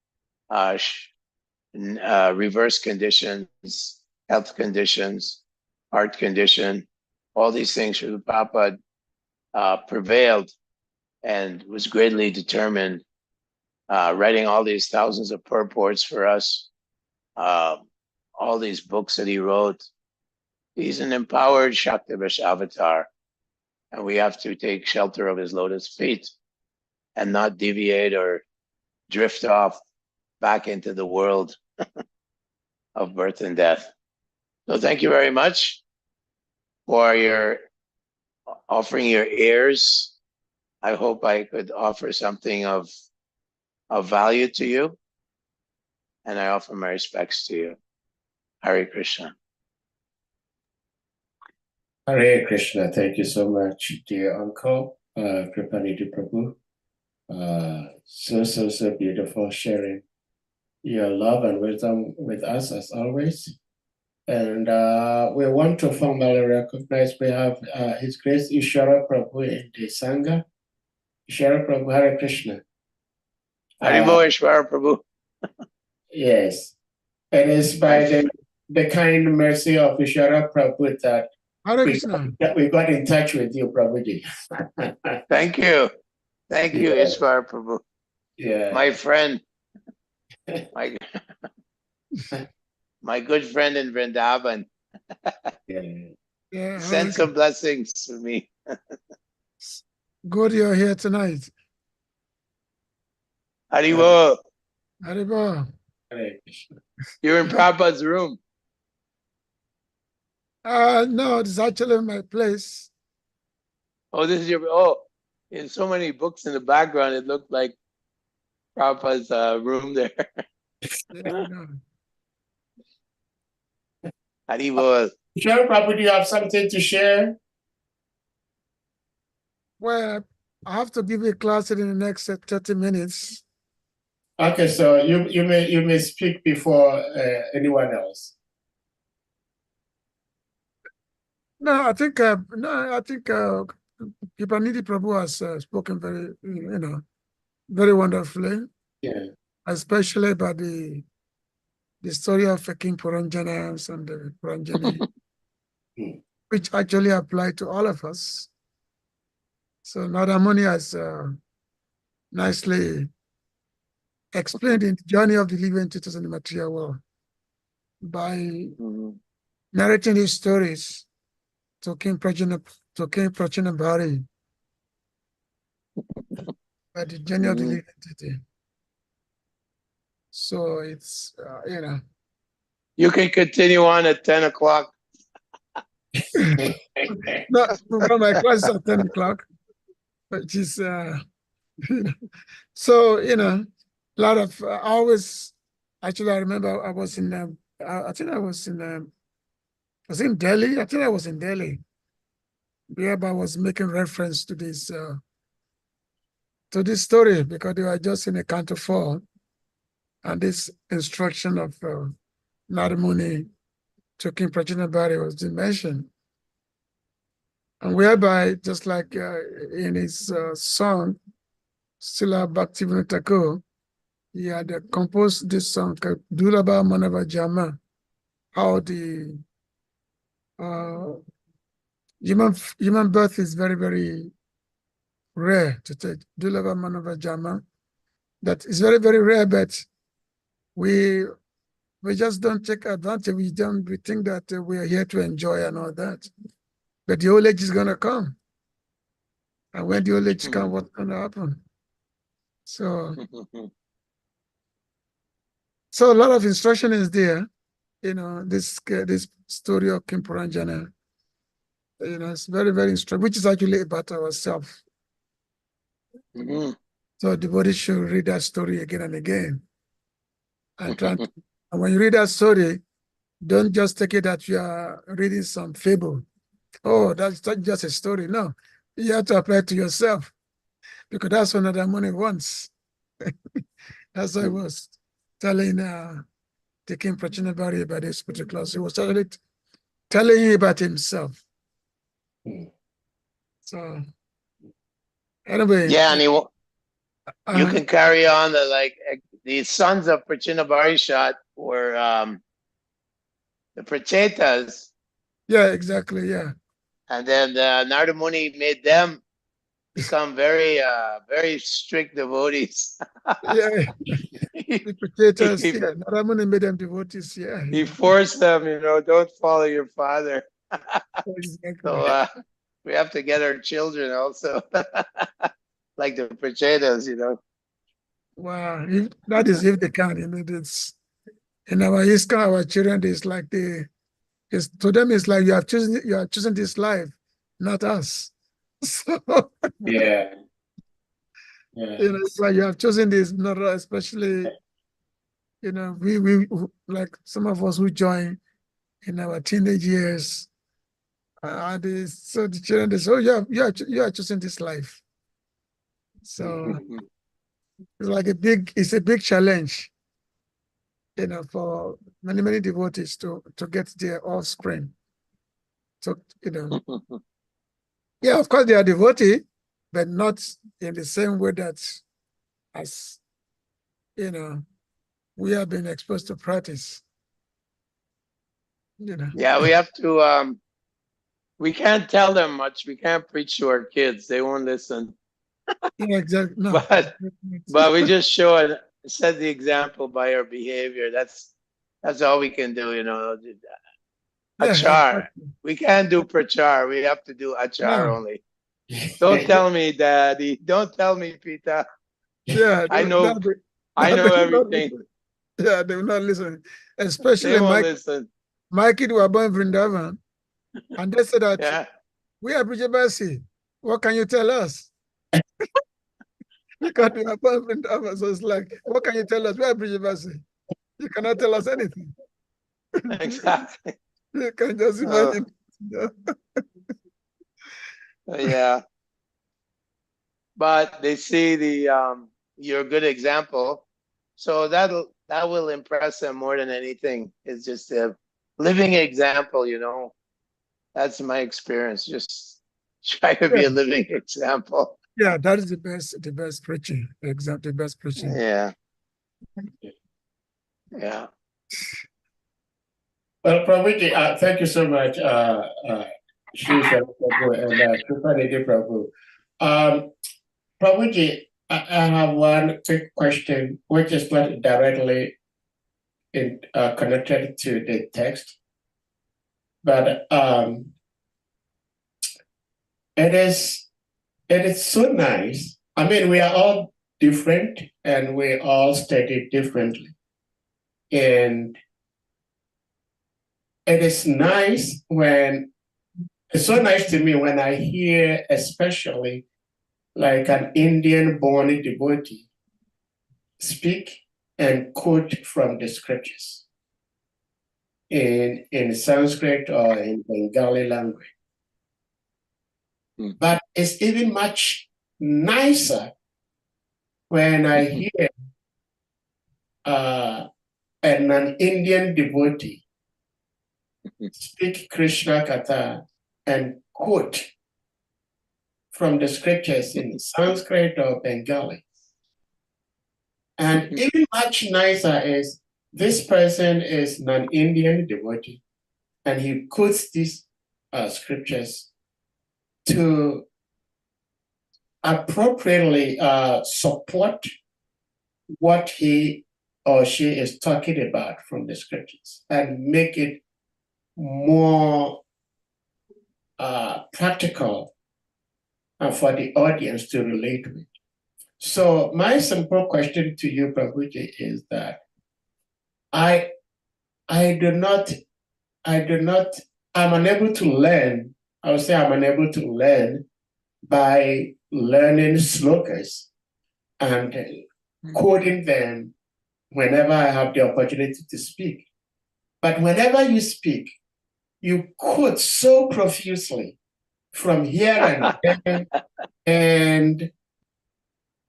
reverse conditions, health conditions, heart condition, all these things. Srila Prabhupada prevailed and was greatly determined, writing all these thousands of purports for us, all these books that he wrote. He's an empowered Shaktivish avatar, and we have to take shelter of his lotus feet and not deviate or drift off back into the world of birth and death. So thank you very much for your offering your ears. I hope I could offer something of value to you, and I offer my respects to you. Hare Krishna. Hare Krishna. Thank you so much, dear uncle, Kripanidhi Prabhu. So beautiful, sharing your love and wisdom with us as always. And we want to formally recognize we have His Grace Ishwara Prabhu in the Sangha. Ishwara Prabhu, Hare Krishna. Haribo Ishwara Prabhu. Yes. It is by the kind mercy of Ishwara Prabhu that we got in touch with you, Prabhuji. Thank you. Thank you, Ishwara Prabhu. Yeah. My friend. My good friend in Vrindavan. Yeah, Send some blessings to me. Good you're here tonight. Haribo. Haribo. You're in Prabhupada's room. No, it's actually my place. Oh, this is your, in so many books in the background, it looked like Prabhupada's room there. Yeah, no. Haribo. Sure, Prabhu, do you have something to share? Well, I have to give you a class in the next 30 minutes. Okay, so you may speak before anyone else. No, I think Kripanidhi Prabhu has spoken very wonderfully. Yeah. Especially about the story of King Puranjana and the Puranjani, which actually apply to all of us. So Nadamuni has nicely explained the journey of the living entities in the material world by narrating his stories to King Prachinabhari by the journey of the living entity. So it's, You can continue on at 10 o'clock. No, my class is at 10 o'clock, which is, so, a lot of, I remember I was in, I think I was in Delhi. I think I was in Delhi. Whereby I was making reference to this story because they were just in a canto 4, and this instruction of Nadamuni to King Prachinabhari was mentioned. And whereby, just like in his song, Srila Bhaktivinoda Thakur, he had composed this song called Dulaba Manava Jama, how the human birth is very, very rare to take. Dulaba Manava Jama, that is very, very rare, but we just don't take advantage. We think that we are here to enjoy and all that. But the old age is going to come. And when the old age comes, what's going to happen? So, so a lot of instruction is there. You know, this story of King Puranjana, you know, it's very, very instructive, which is actually about ourselves. Mhm. So devotees should read that story again and again. And when you read that story, don't just take it that you are reading some fable. Oh, that's not just a story. No, you have to apply it to yourself because that's what Nada Muni wants. That's what I was telling the King Prachinabari about this particular. He was telling him about himself. So anyway, Yeah, and you uh, can carry on the sons of Prachinabarishat were the Prachetas, yeah, exactly, yeah, and then Narada Muni made them become very strict devotees. yeah. he, The potatoes, he yeah. Naramuni made them devotees, yeah. he forced them, don't follow your father. Exactly. So we have to get our children also like the Prachetas. Wow, that is if they can, you know, it's in our ISKCON, our children is like it's to them it's like you are choosing this life, not us. So Yeah. Yeah. you know, it's like you have chosen this, not us, especially, you know, we like some of us who join in our teenage years. So the children they say, oh, you are choosing this life. So it's like it's a big challenge, you know, for many, many devotees to get their offspring. So, you know, yeah, of course they are devotee, but not in the same way that as, you know, we have been exposed to practice, you know. Yeah, we have to we can't tell them much. We can't preach to our kids. They won't listen. Yeah, exactly. No. But we just set the example by our behavior. That's all we can do. Yeah, Achar. exactly. We can't do prachar. We have to do achar No. only. Don't tell me, Daddy. Don't tell me, Pita. Yeah, I know I no, they know will not everything. listen. Yeah, they will not listen. They Especially won't listen. my kid were born in Vrindavan, and they said that Yeah. we are Brijabasi. What can you tell us? Because we are born in Vrindavan, so it's like, what can you tell us? We are Brijabasi. You cannot tell us anything. Exactly. You can just Oh, imagine. Yeah. yeah. But they see you're a good example. So that will impress them more than anything. It's just a living example. That's my experience. Just try to be a living example. Yeah, that is the best preaching. Exactly, the best preaching. Yeah. Yeah. Well, Prabhuji, thank you so much, Shri Shri Prabhu and Kripanidhi Prabhu. Prabhuji, I have one quick question, which is not directly connected to the text, but it is so nice. I mean, we are all different and we all study differently. And it's so nice to me when I hear, especially like an Indian born devotee, speak and quote from the scriptures in Sanskrit or in Bengali language. But it's even much nicer when I hear an Indian devotee speak Krishna Katha and quote from the scriptures in Sanskrit or Bengali. And even much nicer is this person is an Indian devotee and he quotes these scriptures to appropriately support what he or she is talking about from the scriptures and make it more practical for the audience to relate with. So my simple question to you, Prabhuji, is that I I do not I'm unable to learn. I would say I'm unable to learn by learning slokas and quoting them whenever I have the opportunity to speak. But whenever you speak, you quote so profusely from here and there. And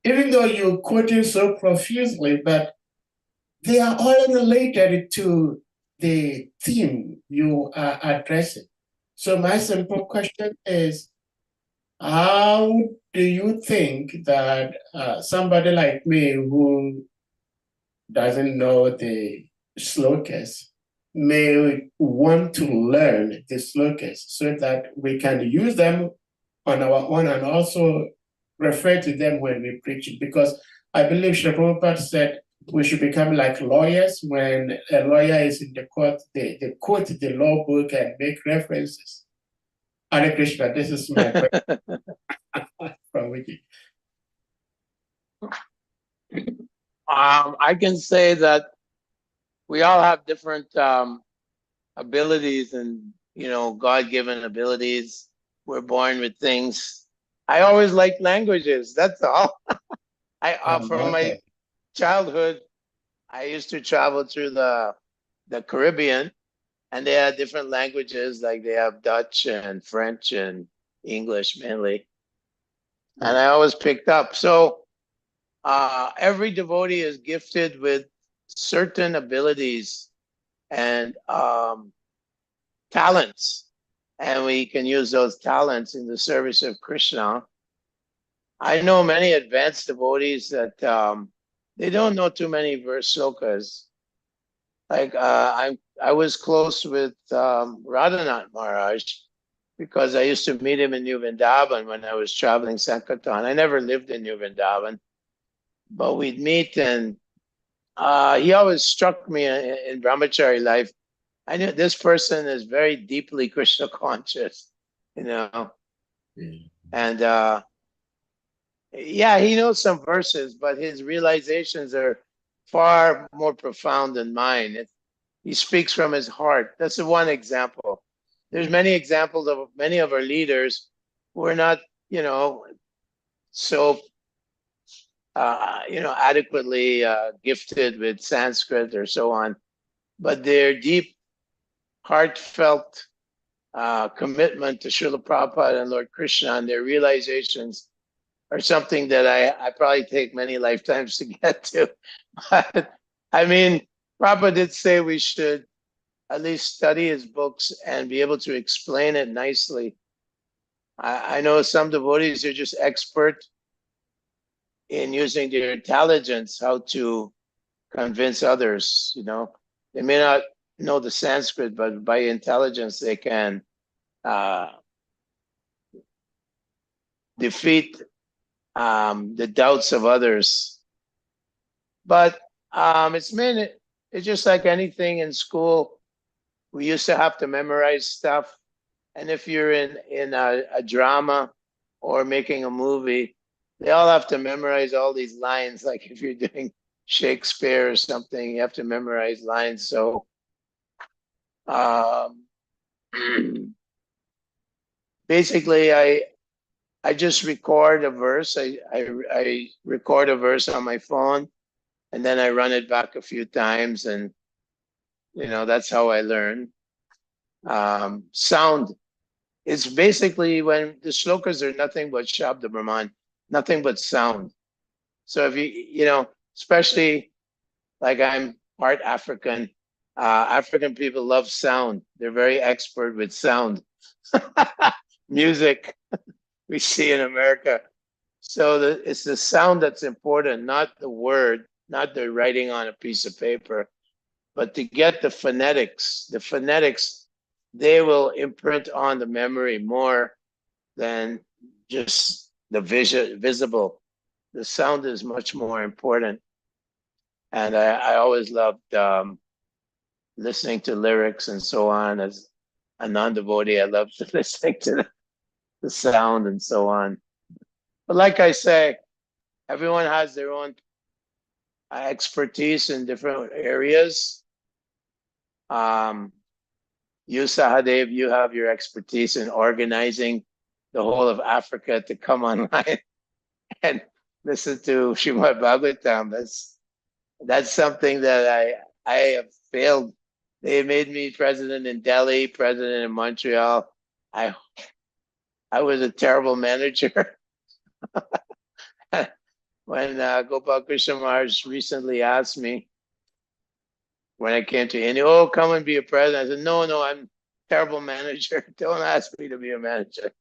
even though you're quoting so profusely, but they are all related to the theme you are addressing. So my simple question is, how do you think that somebody like me who doesn't know the slokas may want to learn the slokas so that we can use them on our own and also refer to them when we preach it? Because I believe Sri Prabhupada said we should become like lawyers. When a lawyer is in the court, they quote the law book and make references. Hare Krishna, this is my question from Wiki. I can say that we all have different abilities and, God-given abilities. We're born with things. I always liked languages. That's all. From my Okay. childhood, I used to travel through the Caribbean, and they had different languages, like they have Dutch and French and English mainly. And I always picked up. So every devotee is gifted with certain abilities and talents, and we can use those talents in the service of Krishna. I know many advanced devotees that they don't know too many verse slokas. Like I was close with Radhanath Maharaj because I used to meet him in New Vrindavan when I was traveling Sankirtan. I never lived in New Vrindavan, but we'd meet, and he always struck me in brahmachari life. I knew this person is very deeply Krishna conscious, and yeah, he knows some verses, but his realizations are far more profound than mine. He speaks from his heart. That's the one example. There's many examples of many of our leaders who are not, so adequately gifted with Sanskrit or so on, but their deep, heartfelt commitment to Srila Prabhupada and Lord Krishna and their realizations are something that I probably take many lifetimes to get to. But I mean, Prabhupada did say we should at least study his books and be able to explain it nicely. I know some devotees are just expert in using their intelligence how to convince others. They may not know the Sanskrit, but by intelligence they can defeat the doubts of others. But it's just like anything in school. We used to have to memorize stuff, and if you're in a drama or making a movie, they all have to memorize all these lines. Like if you're doing Shakespeare or something, you have to memorize lines. So basically, I just record a verse. I record a verse on my phone, and then I run it back a few times, and that's how I learn. Sound. It's basically when the shlokas are nothing but Shabda Brahman, nothing but sound. So if especially like I'm part African, African people love sound. They're very expert with sound. Music we see in America. So it's the sound that's important, not the word, not the writing on a piece of paper, but to get the phonetics. The phonetics, they will imprint on the memory more than just the visible. The sound is much more important. And I always loved listening to lyrics and so on. As a non-devotee, I loved listening to the sound and so on. But like I say, everyone has their own expertise in different areas. You, Sahadev, you have your expertise in organizing the whole of Africa to come online and listen to Srimad Bhagavatam. That's something that I have failed. They made me president in Delhi, president in Montreal. I was a terrible manager. When Gopal Krishna Maharaj recently asked me, when I came to India, oh, come and be a president. I said, no, I'm a terrible manager. Don't ask me to be a manager.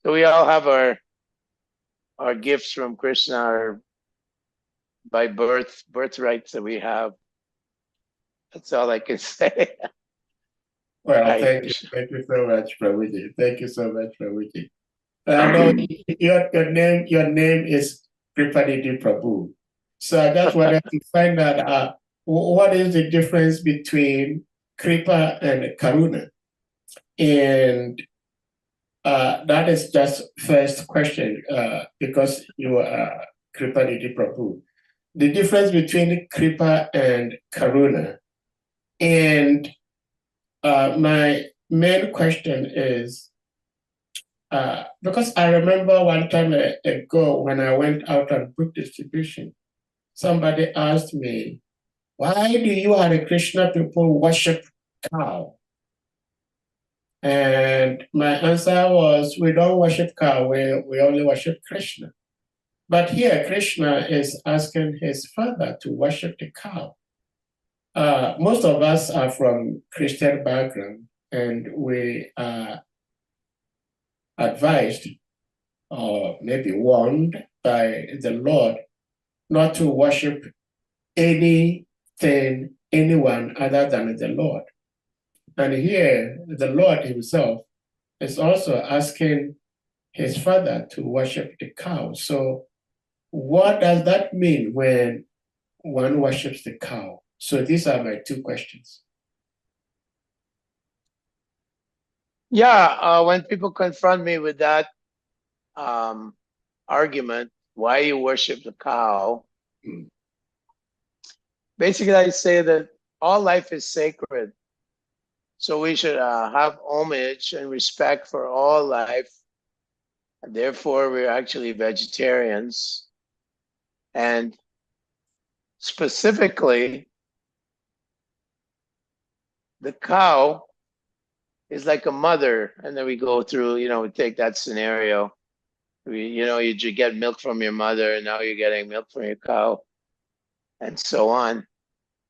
So we all have our gifts from Krishna, our by birthrights that we have. That's all I can say. Well, Hare thank Krishna. you so much, Prabhuji. Thank you so much, Prabhuji. No, your name is Kripanidhi Prabhu. So I just wanted to find out what is the difference between Kripa and Karuna? And that is just first question, because you are Kripanidhi Prabhu. The difference between Kripa and Karuna. And my main question is, because I remember one time ago when I went out on book distribution, somebody asked me, why do you Hare Krishna people worship cow? And my answer was, we don't worship cow, we only worship Krishna. But here, Krishna is asking his father to worship the cow. Most of us are from Christian background, and we are advised or maybe warned by the Lord not to worship anything, anyone other than the Lord. And here, the Lord himself is also asking his father to worship the cow. So what does that mean when one worships the cow? So these are my two questions. Yeah, when people confront me with that argument, why you worship the cow, basically I say that all life is sacred. So we should have homage and respect for all life. And therefore, we're actually vegetarians. And specifically, the cow is like a mother. And then we go through, we take that scenario. You get milk from your mother, and now you're getting milk from your cow, and so on.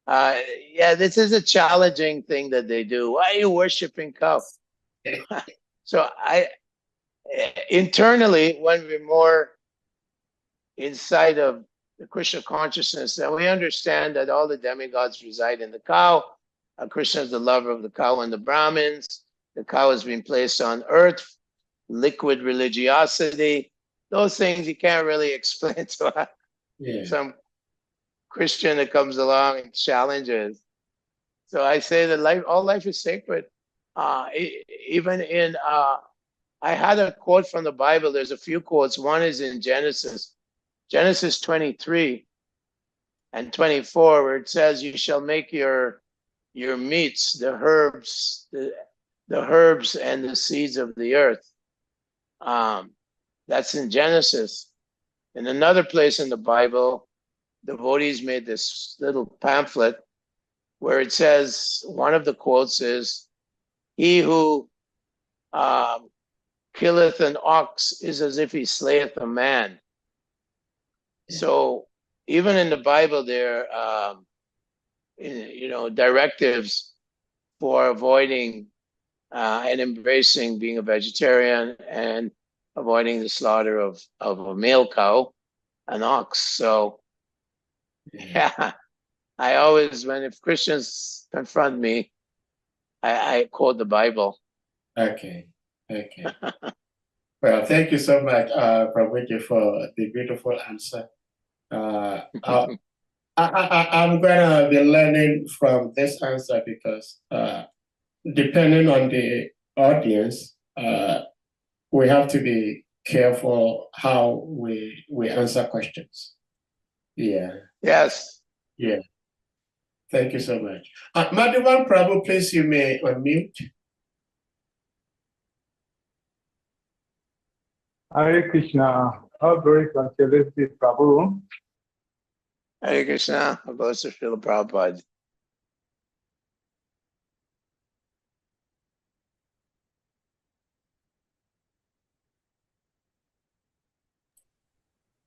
Yeah, this is a challenging thing that they do. Why are you worshiping cow? So internally, when we're more inside of the Krishna consciousness, then we understand that all the demigods reside in the cow. Krishna is the lover of the cow and the Brahmins. The cow has been placed on earth. Liquid religiosity. Those things you can't really explain to some Christian that comes along and challenges. So I say that all life is sacred. Even in, I had a quote from the Bible. There's a few quotes. One is in Genesis 23 and 24, where it says, "You shall make your meats, the herbs, the herbs and the seeds of the earth." That's in Genesis. In another place in the Bible, devotees made this little pamphlet where it says, one of the quotes is, "He who killeth an ox is as if he slayeth a man." Yeah. So even in the Bible, there are directives for avoiding and embracing being a vegetarian and avoiding the slaughter of a male cow, an ox. So yeah, I always, if Christians confront me, I quote the Bible. Okay. Well, thank you so much, Prabhuji, for the beautiful answer. I'm gonna be learning from this answer because depending on the audience, we have to be careful how we answer questions. Yeah, Yes. yeah. Thank you so much. Madhavan Prabhu, please, you may unmute. Hare Krishna, all glory to Celestial Prabhu. Hare Krishna. I'll go to Srila Prabhupada.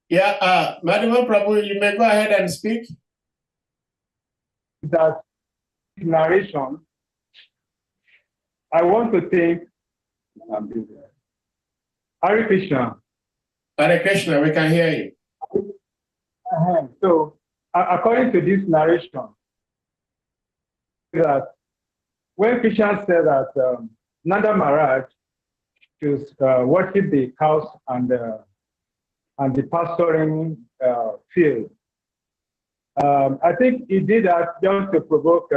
Yeah, Madhavan Prabhu, you may go ahead and speak. That narration, I want to think, Hare Krishna. Hare Krishna, we can hear you. So, according to this narration, that when Krishna said that Nanda Maharaj should worship the cows and the pasturing field, I think he did that just to provoke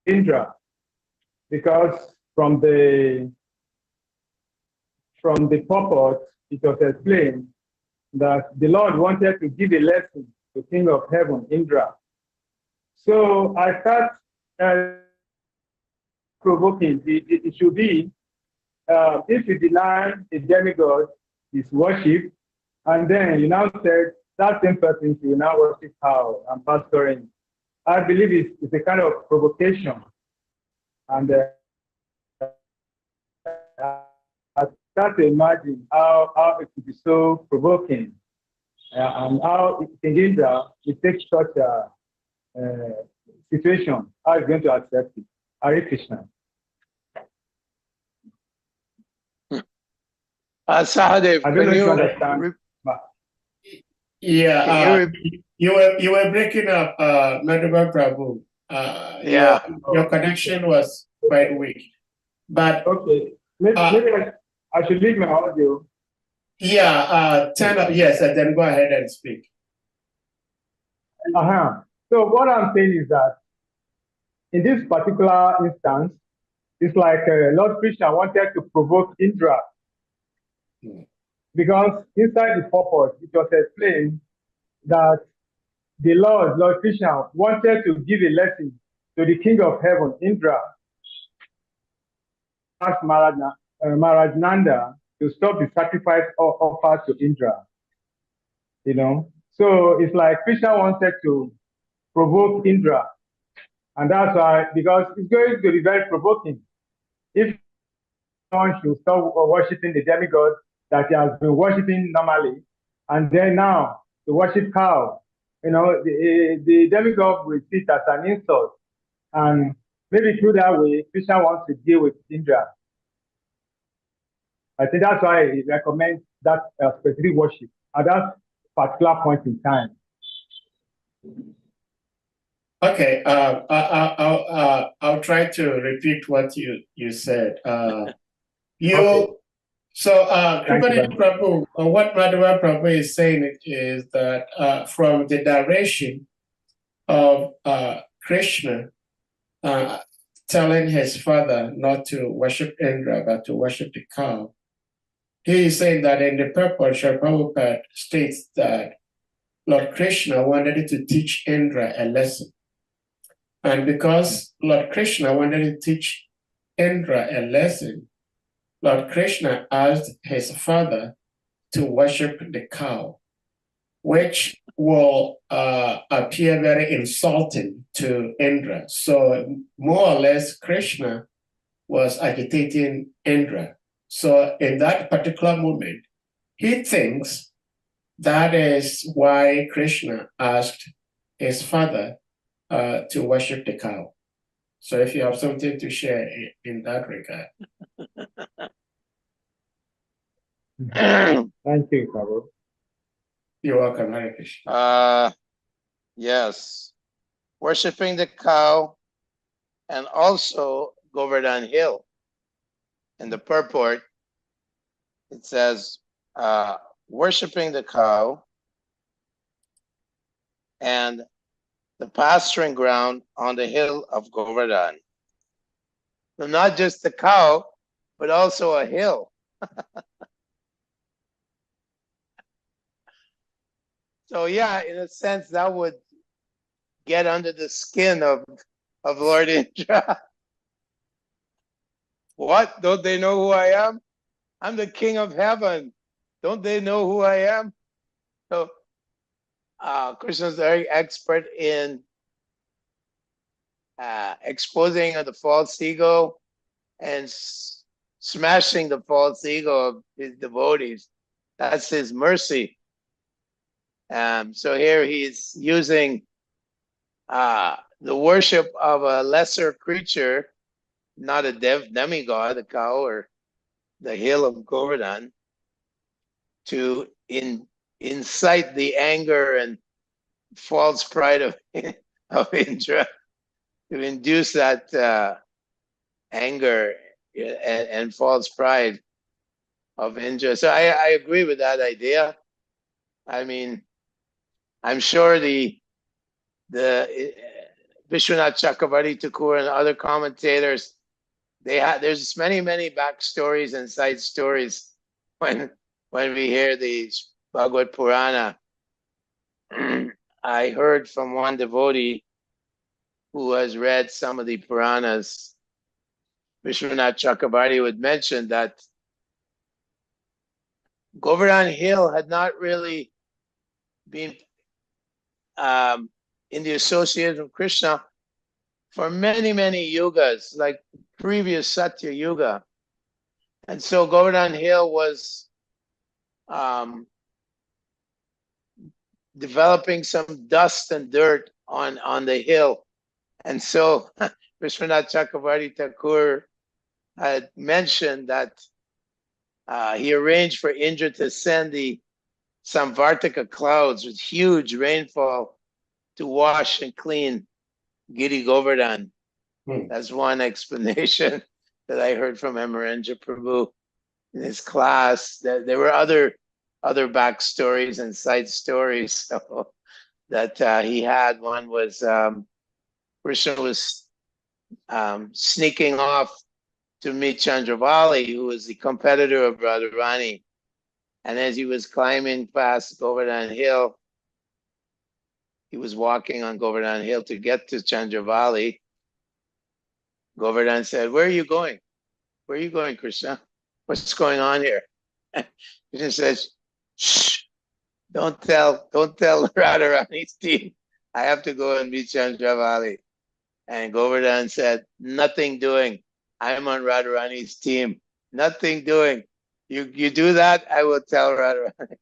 Indra, because from the purport, it was explained that the Lord wanted to give a lesson to King of Heaven, Indra. So I thought provoking, it should be if you deny a demigod his worship, and then you now said that same person should now worship cow and pastoring. I believe it's a kind of provocation. And I start to imagine how it could be so provoking, and how King Indra will take such a situation, how he's going to accept it. Hare Krishna. Sahadev, I don't can know if you you understand. Yeah, you were breaking up, Madhavan Prabhu. Yeah. Your connection was quite weak. But Okay, maybe I should leave my audio. yeah, turn up, yes, and then go ahead and speak. So what I'm saying is that in this particular instance, it's like Lord Krishna wanted to provoke Indra, because inside the purpose, it was explained that the Lord Krishna, wanted to give a lesson to the King of Heaven, Indra, asked Maharaj Nanda to stop the sacrifice offered to Indra. You know, so it's like Krishna wanted to provoke Indra, and that's why, because it's going to be very provoking if someone should stop worshiping the demigod that he has been worshiping normally, and then now to worship cow. You know, the demigod will see it as an insult, and maybe through that way, Krishna wants to deal with Indra. I think that's why he recommends that specific worship at that particular point in time. Okay, I'll try to repeat what you said. Okay. So, Thank you very Kripalini Prabhu, what Madhavan Prabhu is saying is that from the direction of Krishna telling his father not to worship Indra but to worship the cow, he is saying that in the purport, Srila Prabhupada states that Lord Krishna wanted to teach Indra a lesson. And because Lord Krishna wanted to teach Indra a lesson, Lord Krishna asked his father to worship the cow, which will appear very insulting to Indra. So more or less, Krishna was agitating Indra. So in that particular moment, he thinks that is why Krishna asked his father to worship the cow. So if you have something to share in that regard. Thank you, Prabhu. You're welcome, Hare Krishna. Yes. Worshipping the cow and also Govardhan Hill. In the purport, it says, worshipping the cow and the pasturing ground on the hill of Govardhan. So not just the cow, but also a hill. So yeah, in a sense, that would get under the skin of Lord Indra. What? Don't they know who I am? I'm the king of heaven. Don't they know who I am? So Krishna's very expert in exposing of the false ego and smashing the false ego of his devotees. That's his mercy. So here he's using the worship of a lesser creature, not a demigod, the cow or the hill of Govardhan, to incite the anger and false pride of Indra, to induce that anger and false pride of Indra. So I agree with that idea. I mean, I'm sure the Vishwanath Chakravarti Thakur and other commentators, there's many backstories and side stories when we hear the Bhagavad Purana. I heard from one devotee who has read some of the Puranas, Vishwanath Chakravarti would mention that Govardhan Hill had not really been in the association of Krishna for many yugas, like previous Satya Yuga. And so Govardhan Hill was developing some dust and dirt on the hill. And so Vishwanath Chakravarti Thakur had mentioned that he arranged for Indra to send the Samvartaka clouds with huge rainfall to wash and clean Giri Govardhan. That's one explanation that I heard from Amarendra Prabhu in his class. There were other backstories and side stories so, that he had. One was Krishna was sneaking off to meet Chandravali, who was the competitor of Radharani. And as he was climbing past Govardhan Hill, he was walking on Govardhan Hill to get to Chandravali. Govardhan said, "Where are you going? Where are you going, Krishna? What's going on here?" Krishna says, "Shh, don't tell Radharani's team. I have to go and meet Chandravali." And Govardhan said, "Nothing doing. I'm on Radharani's team. Nothing doing. You do that, I will tell Radharani."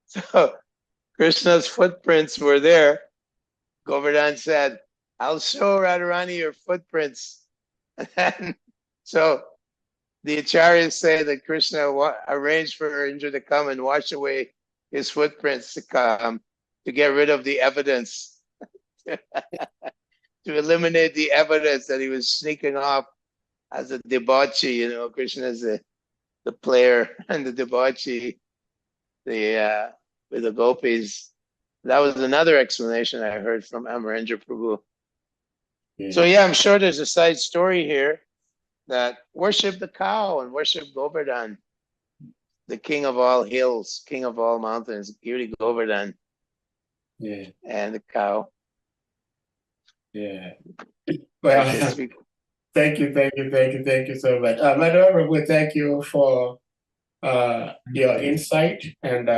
So Krishna's footprints were there. Govardhan said, "I'll show Radharani your footprints." And so the acharyas say that Krishna arranged for Indra to come and wash away his footprints to get rid of the evidence, to eliminate the evidence that he was sneaking off as a debauchee. You know, Krishna is the player and the debauchee, with the gopis. That was another explanation I heard from Amarendra Prabhu. Yeah. So yeah, I'm sure there's a side story here that worship the cow and worship Govardhan, the king of all hills, king of all mountains, Giri Govardhan. Yeah. And the cow. Yeah. Well, thank you so much. Madam Prabhu, thank you for your insight, and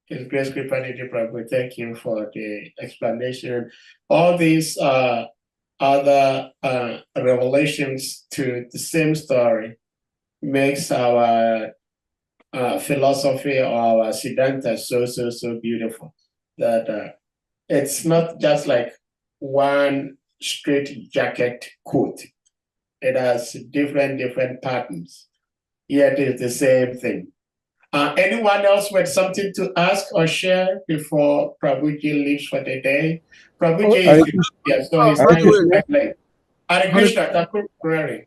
His Grace Kripanidhi Prabhu, thank you for the explanation. All these other revelations to the same story makes our philosophy or our Siddhanta so beautiful, that it's not just like one straight jacket quote. It has different patterns, yet it's the same thing. Anyone else with something to ask or share before Prabhuji leaves for the day? Prabhuji is here, so his time is quite late. Hare Krishna, Thakur Prabhu.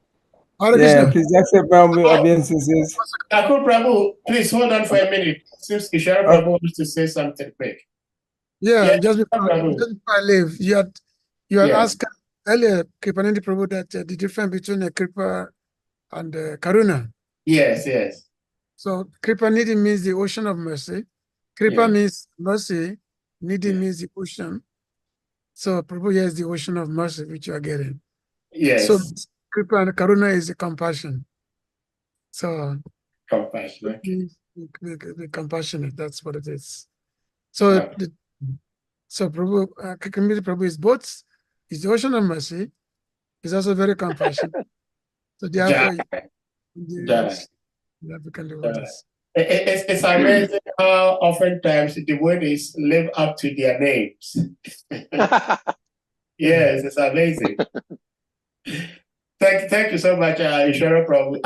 Yeah, please accept my obeisances. Thakur Prabhu, please hold on for a minute. Seems Kishore Prabhu wants to say something quick. Yeah, just before I leave, you had asked earlier, Kripanidhi Prabhu, that the difference between Kripa and Karuna. Yes. So Kripanidhi means the ocean of mercy. Kripa Yeah. means mercy, Nidhi Yeah. means the ocean. So Prabhu here is the ocean of mercy which you are getting. Yes. So Kripa and Karuna is the compassion. So Compassion. it Okay. means be compassionate. That's what it is. So Okay. so Prabhu, Kakambiri Prabhu is both. Is the ocean of mercy. He's also very compassionate. So therefore, Jai. yes, the African devotees. It's amazing how oftentimes the devotees live up to their names. Yes, it's amazing. Thank you so much, Ishwara Prabhu.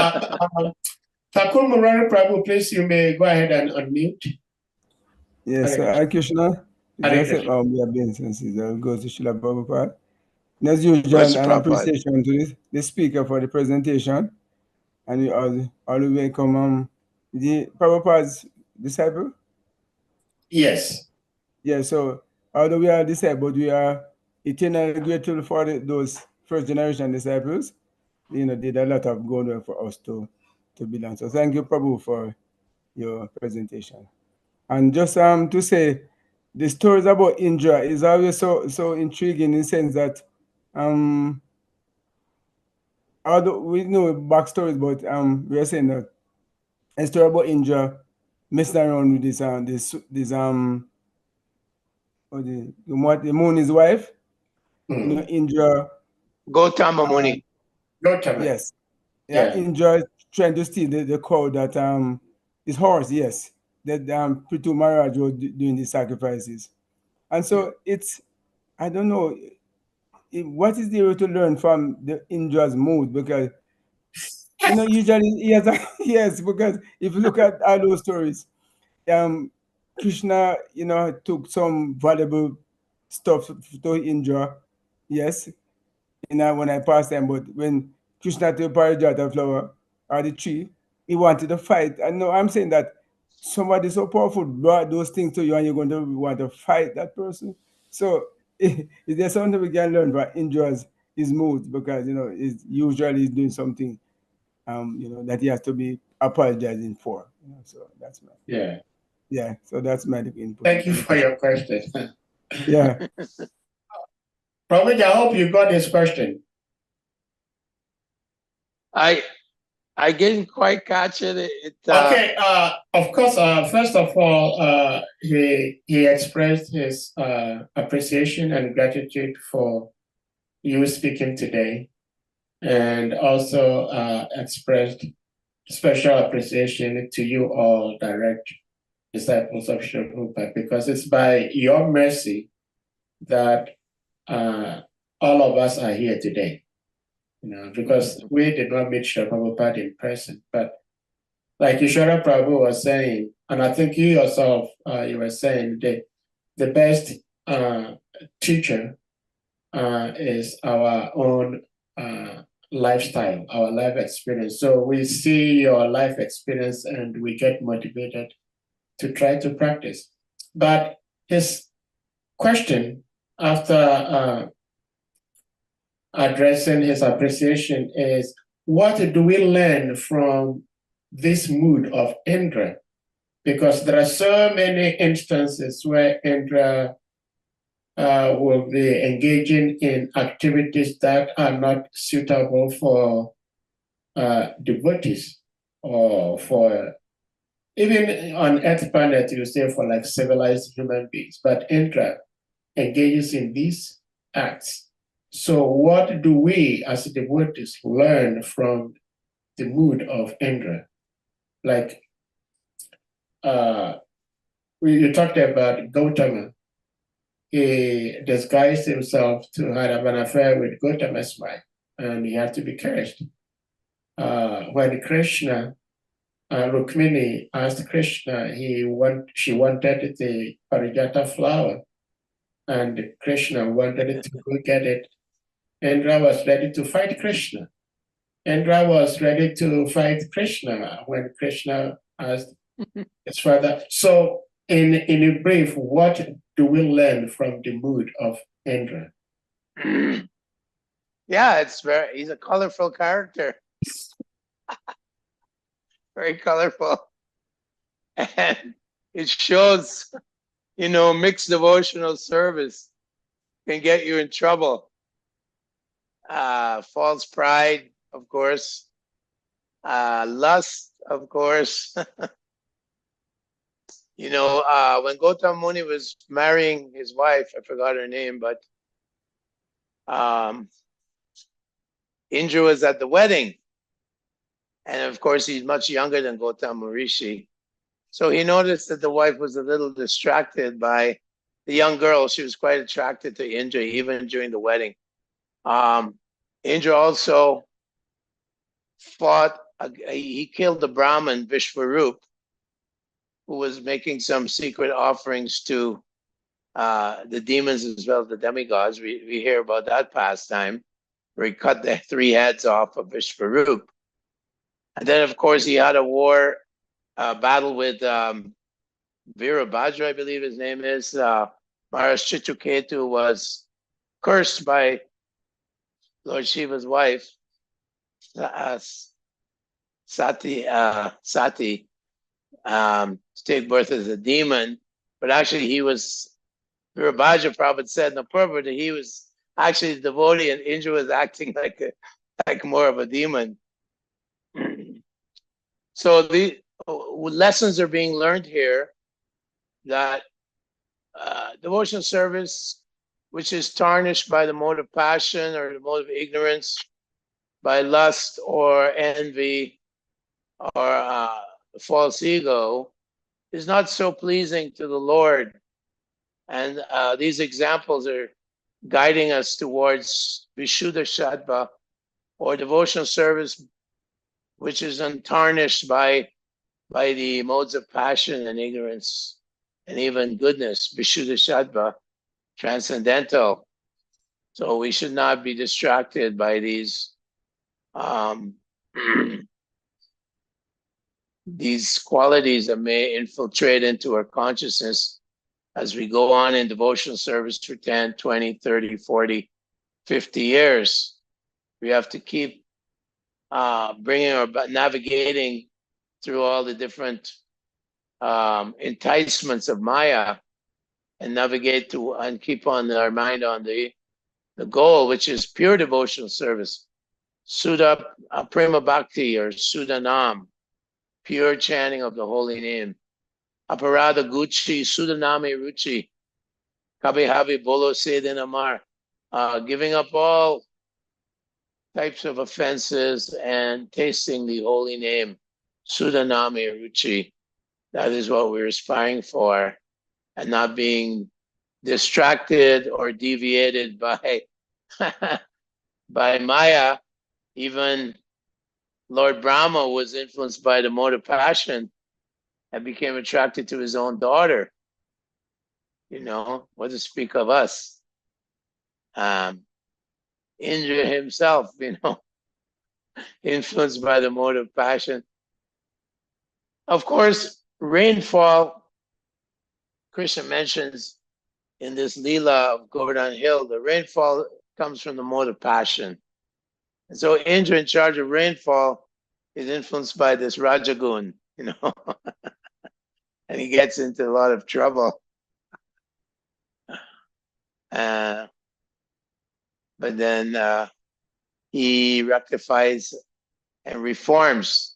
Thakur Murari Prabhu, please, you may go ahead and unmute. Yes, Hare Hare Krishna. Hare Just Krishna. we have been since I'll go to Srila Prabhupada. And as usual, Where's an Prabhupada? appreciation to the speaker for the presentation. And we all welcome the Prabhupada's disciple. Yes. Yeah, so although we are disabled, we are eternally grateful for those first generation disciples. You know, did a lot of good work for us to belong. So thank you, Prabhu, for your presentation. And just to say, the stories about Indra is always so intriguing in the sense that although we know backstories, but we are saying that a story about Indra messing around with the moon, his wife. You know, Indra. Gautama Muni. Go to me. Yes. Yeah. Indra trying to steal the cow that his horse, yes. That Prithu Maharaj was doing the sacrifices. And so it's, I don't know, what is there to learn from the Indra's mood? Because you know, usually he has yes, because if you look at all those stories, Krishna, you know, took some valuable stuff to Indra, yes, you know, when I passed them, but when Krishna took Parijata flower or the tree, he wanted to fight. And no, I'm saying that somebody so powerful brought those things to you and you're going to want to fight that person. So is there something we can learn from Indra's his moods? Because you know, is usually he's doing something you know, that he has to be apologizing for. You know, so that's my so that's my input. Thank you for your question. Yeah. Prabhuji, I hope you got this question. I didn't quite catch it. Okay, of course, first of all, he expressed his appreciation and gratitude for you speaking today, and also expressed special appreciation to you all direct disciples of Srila Prabhupada, because it's by your mercy that all of us are here today. You know, because we did not meet Srila Prabhupada in person, but like Ishwara Prabhu was saying, and I think you yourself, you were saying the best teacher is our own lifestyle, our life experience. So we see your life experience and we get motivated to try to practice. But his question after addressing his appreciation is, what do we learn from this mood of Indra? Because there are so many instances where Indra will be engaging in activities that are not suitable for devotees, or for even on Earth planet, you say for like civilized human beings, but Indra engages in these acts. So what do we as devotees learn from the mood of Indra? Like you talked about Gautama. He disguised himself to have an affair with Gautama's wife, and he had to be cursed. When Krishna, Rukmini asked Krishna, she wanted the Parijata flower, and Krishna wanted to go get it. Indra was ready to fight Krishna. Indra was ready to fight Krishna when Krishna asked his father. So, in a brief, what do we learn from the mood of Indra? Yeah, he's a colorful character. Very colorful. And it shows, mixed devotional service can get you in trouble. False pride, of course. Lust, of course. When Gautam Muni was marrying his wife, I forgot her name, but Indra was at the wedding. And of course, he's much younger than Gautam Rishi. So he noticed that the wife was a little distracted by the young girl. She was quite attracted to Indra, even during the wedding. Indra also he killed the Brahmin, Vishvarup, who was making some secret offerings to the demons as well as the demigods. We hear about that pastime, where he cut the 3 heads off of Vishvarup. And then, of course, he had a battle with Virabhadra, I believe his name is. Maharaj Chitraketu was cursed by Lord Shiva's wife, Sati, to take birth as a demon. But actually, Virabhadra Prabhupada said in the Purva that he was actually a devotee, and Indra was acting like more of a demon. So the lessons are being learned here that devotional service, which is tarnished by the mode of passion or the mode of ignorance, by lust or envy or false ego, is not so pleasing to the Lord. And these examples are guiding us towards Vishuddha Sattva, or devotional service which is untarnished by the modes of passion and ignorance and even goodness, Vishuddha Sattva, transcendental. So we should not be distracted by these these qualities that may infiltrate into our consciousness as we go on in devotional service for 10, 20, 30, 40, 50 years. We have to keep navigating through all the different enticements of Maya and navigate to and keep on our mind on the goal, which is pure devotional service. Sudha Prema Bhakti or Sudha Nam, pure chanting of the holy name. Aparada Gucci, Sudha Nami Ruchi, Kabhi Havi Bolo Sedin Amar, giving up all types of offenses and tasting the holy name, Sudha Nami Ruchi. That is what we're aspiring for, and not being distracted or deviated by by Maya. Even Lord Brahma was influenced by the mode of passion and became attracted to his own daughter. What to speak of us? Indra himself, influenced by the mode of passion. Of course, rainfall, Krishna mentions in this Leela of Govardhan Hill, the rainfall comes from the mode of passion. And so Indra, in charge of rainfall, is influenced by this Rajagun, and he gets into a lot of trouble. But then he rectifies and reforms.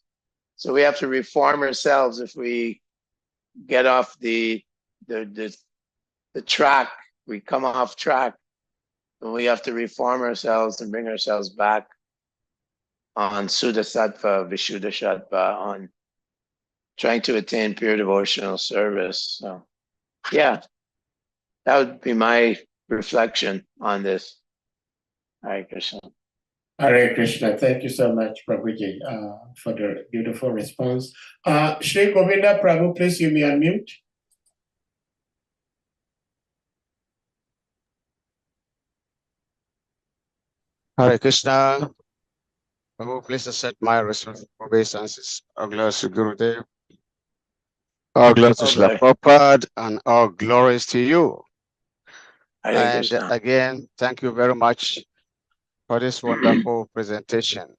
So we have to reform ourselves if we get off the track. We come off track, and we have to reform ourselves and bring ourselves back on Sudha Sattva, Vishuddha Sattva, on trying to attain pure devotional service. So, yeah, that would be my reflection on this. Hare Krishna. Hare Krishna. Thank you so much, Prabhuji, for the beautiful response. Shri Govinda Prabhu, please, you may unmute. Hare Krishna. Prabhu, please accept my respectful obeisances. All glories to Gurudev. All glories to Srila Prabhupada, and all glories to you. Hare And Krishna. again, thank you very much for this wonderful presentation.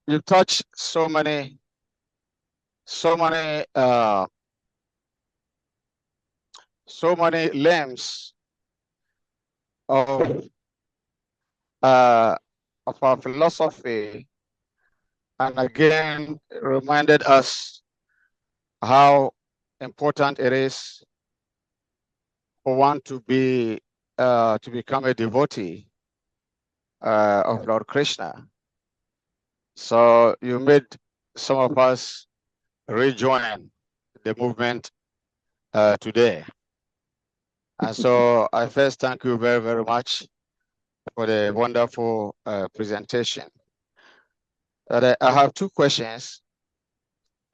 You touched so many so many limbs of our philosophy, and again reminded us how important it is for one to become a devotee of Lord Krishna. So you made some of us rejoin the movement today. And so I first thank you very, very much for the wonderful presentation. But I have two questions,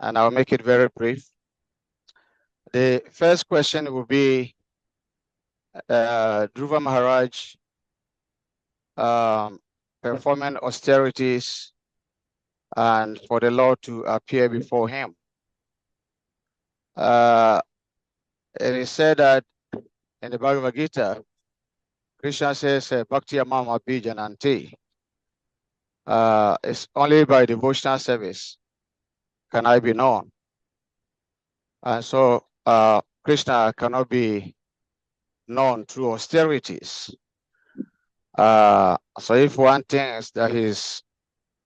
and I'll make it very brief. The first question will be, Dhruva Maharaj performing austerities and for the Lord to appear before him. It is said that in the Bhagavad Gita, Krishna says, Bhakti Amam Abhijananti. It's only by devotional service can I be known. And so Krishna cannot be known through austerities. So if one thinks that he's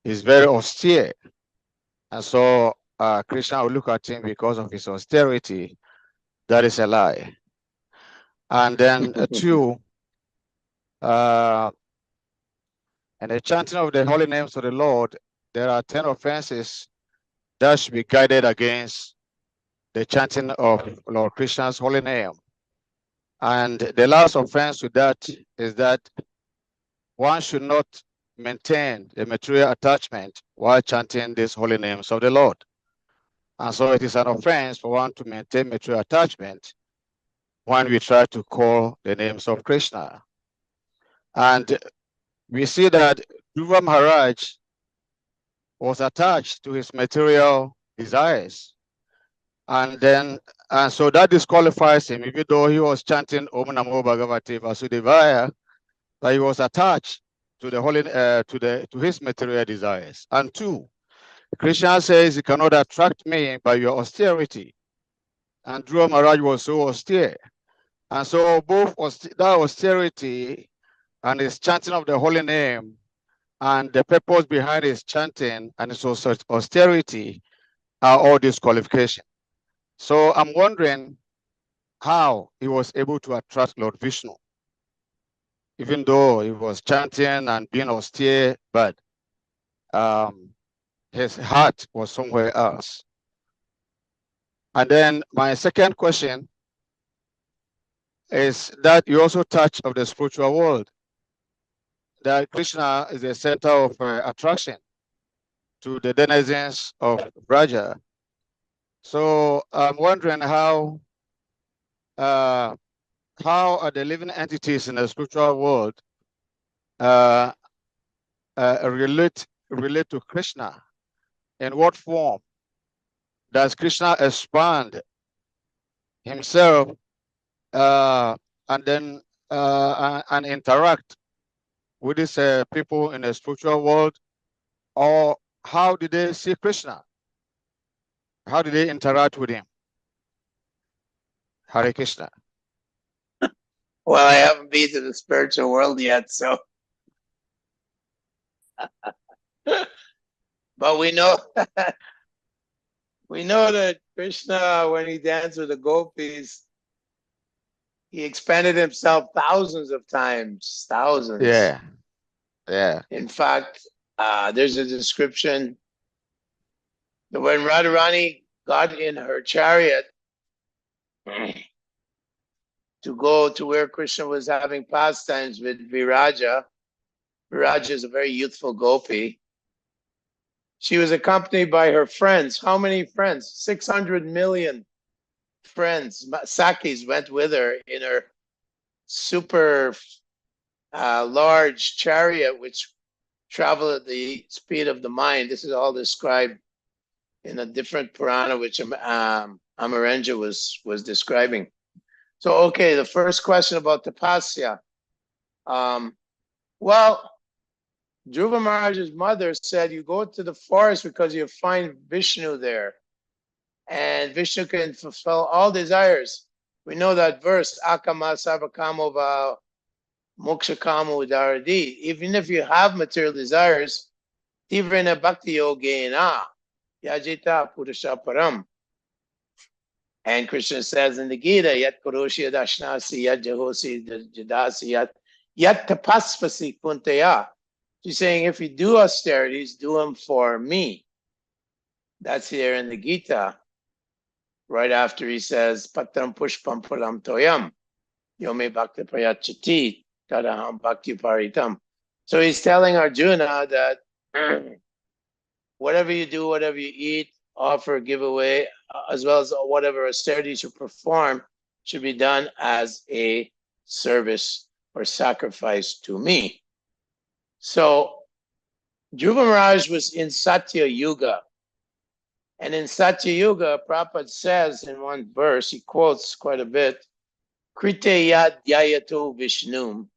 very austere, and so Krishna will look at him because of his austerity, that is a lie. And then two, in the chanting of the holy names of the Lord, there are 10 offenses that should be guided against the chanting of Lord Krishna's holy name. And the last offense with that is that one should not maintain a material attachment while chanting these holy names of the Lord. And so it is an offense for one to maintain material attachment when we try to call the names of Krishna. And we see that Dhruva Maharaj was attached to his material desires. And so that disqualifies him, even though he was chanting Om Namo Bhagavate Vasudevaya, but he was attached to the holy to his material desires. And two, Krishna says, you cannot attract me by your austerity. And Dhruva Maharaj was so austere. And so both that austerity and his chanting of the holy name and the purpose behind his chanting and his austerity are all disqualification. So I'm wondering how he was able to attract Lord Vishnu, even though he was chanting and being austere, but his heart was somewhere else. And then my second question is that you also touch of the spiritual world, that Krishna is the center of attraction to the denizens of Braja. So I'm wondering how are the living entities in the spiritual world relate to Krishna? In what form does Krishna expand himself and then and interact with these people in the spiritual world? Or how did they see Krishna? How did they interact with him? Hare Krishna. Well, I haven't been to the spiritual world yet, so. But we know that Krishna, when he danced with the gopis, he expanded himself thousands of times, thousands. Yeah, yeah. In fact, there's a description that when Radharani got in her chariot to go to where Krishna was having pastimes with Viraja. Viraja is a very youthful gopi. She was accompanied by her friends. How many friends? 600 million friends. Sakis went with her in her super large chariot, which traveled at the speed of the mind. This is all described in a different Purana, which Amarendra was describing. So, okay, the first question about tapasya. Well, Dhruva Maharaj's mother said, you go to the forest because you find Vishnu there. and Vishnu can fulfill all desires. We know that verse, Akama Sarvakamo Va Moksha Kamo Udaradi. Even if you have material desires, Tivrana Bhakti Yogena Yajita Purusha Param. And Krishna says in the Gita, Yat Kuroshi Dashnasi, Yat Jahosi Jadasi, Yat Tapasvasi Kuntaya. She's saying, if you do austerities, do them for me. That's here in the Gita. Right after he says, Patram Pushpam Puram Toyam, Yome Bhakti Prayachati, Tadaham Bhakti Paritam. So he's telling Arjuna that whatever you do, whatever you eat, offer, give away, as well as whatever austerities you perform, should be done as a service or sacrifice to me. So Dhruva Maharaj was in Satya Yuga. And in Satya Yuga, Prabhupada says in one verse, he quotes quite a bit, Krite yad yayato Vishnum,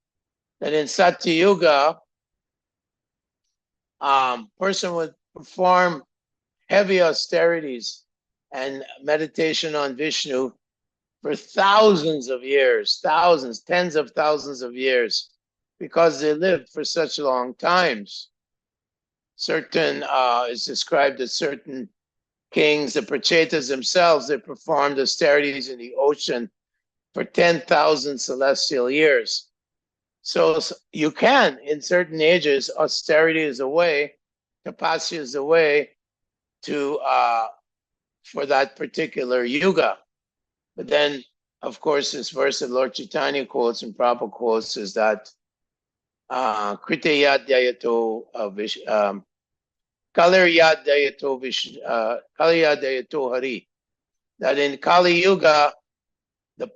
that in Satya Yuga, person would perform heavy austerities and meditation on Vishnu for thousands of years, thousands, tens of thousands of years, because they lived for such long times. Certain, is described as certain kings, the Prachetas themselves, they performed austerities in the ocean for 10,000 celestial years. So you can, in certain ages, austerity is a way, tapasya is a way to, for that particular yuga. But then, of course, this verse that Lord Chaitanya quotes and Prabhupada quotes is that Krite yad yayato Kalir yad dayato hari. That in Kali Yuga, the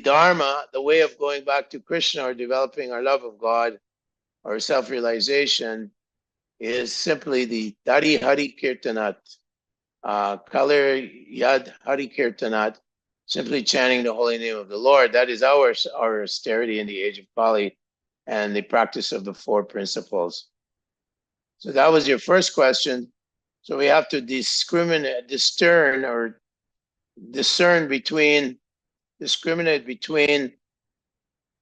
Dharma, the way of going back to Krishna or developing our love of God or self-realization is simply the Dari Hari Kirtanat. Kalir Yad Hari Kirtanat, simply chanting the holy name of the Lord. That is our austerity in the age of Kali and the practice of the four principles. So that was your first question. So we have to discriminate between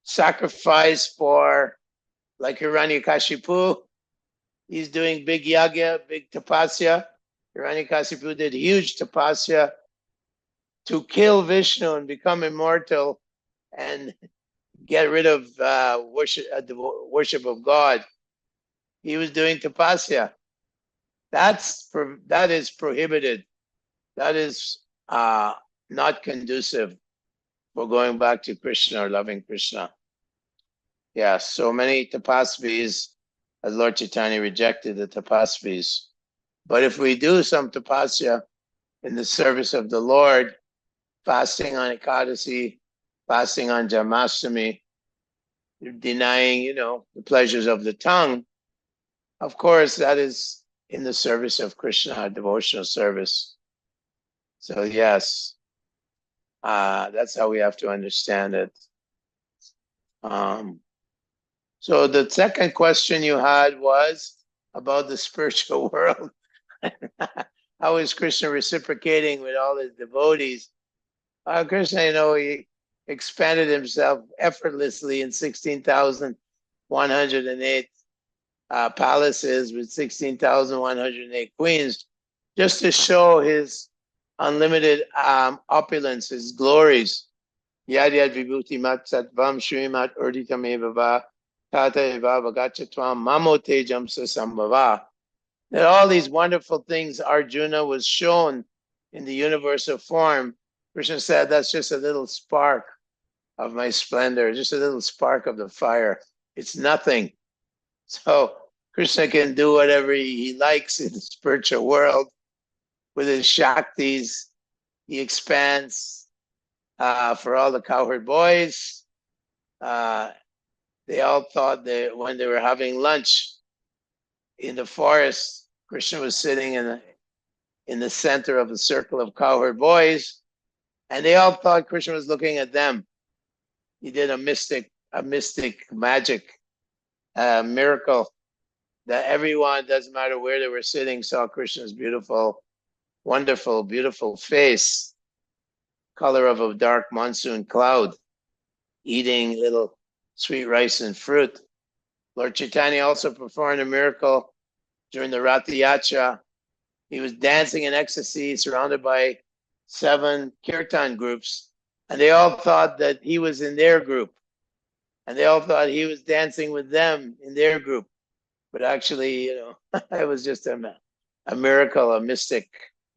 sacrifice for, like Hiranyakashipu, he's doing big yagya, big tapasya. Hiranyakashipu did huge tapasya to kill Vishnu and become immortal and get rid of the worship of God. He was doing tapasya. That is prohibited. That is not conducive for going back to Krishna or loving Krishna. Yeah, so many tapasvis, as Lord Chaitanya rejected the tapasvis. But if we do some tapasya in the service of the Lord, fasting on Ekadasi, fasting on Janmashtami, denying, the pleasures of the tongue, of course, that is in the service of Krishna, devotional service. So yes, that's how we have to understand it. So the second question you had was about the spiritual world. How is Krishna reciprocating with all his devotees? Krishna, he expanded himself effortlessly in 16,108 palaces with 16,108 queens, just to show his unlimited opulence, his glories. Yad yad vibhuti mat satvam shrimat urditam evava tata eva vagachatvam mamo tejam sasambhava. That all these wonderful things Arjuna was shown in the universe of form. Krishna said, that's just a little spark of my splendor, just a little spark of the fire. It's nothing. So Krishna can do whatever he likes in the spiritual world. With his Shaktis, he expands for all the cowherd boys. They all thought that when they were having lunch in the forest, Krishna was sitting in the center of a circle of cowherd boys, and they all thought Krishna was looking at them. He did a mystic magic miracle that everyone, doesn't matter where they were sitting, saw Krishna's beautiful wonderful, beautiful face, color of a dark monsoon cloud, eating little sweet rice and fruit. Lord Chaitanya also performed a miracle during the Rath Yatra. He was dancing in ecstasy, surrounded by 7 kirtan groups, and they all thought that he was in their group, and they all thought he was dancing with them in their group. But actually, you know, it was just a miracle, a mystic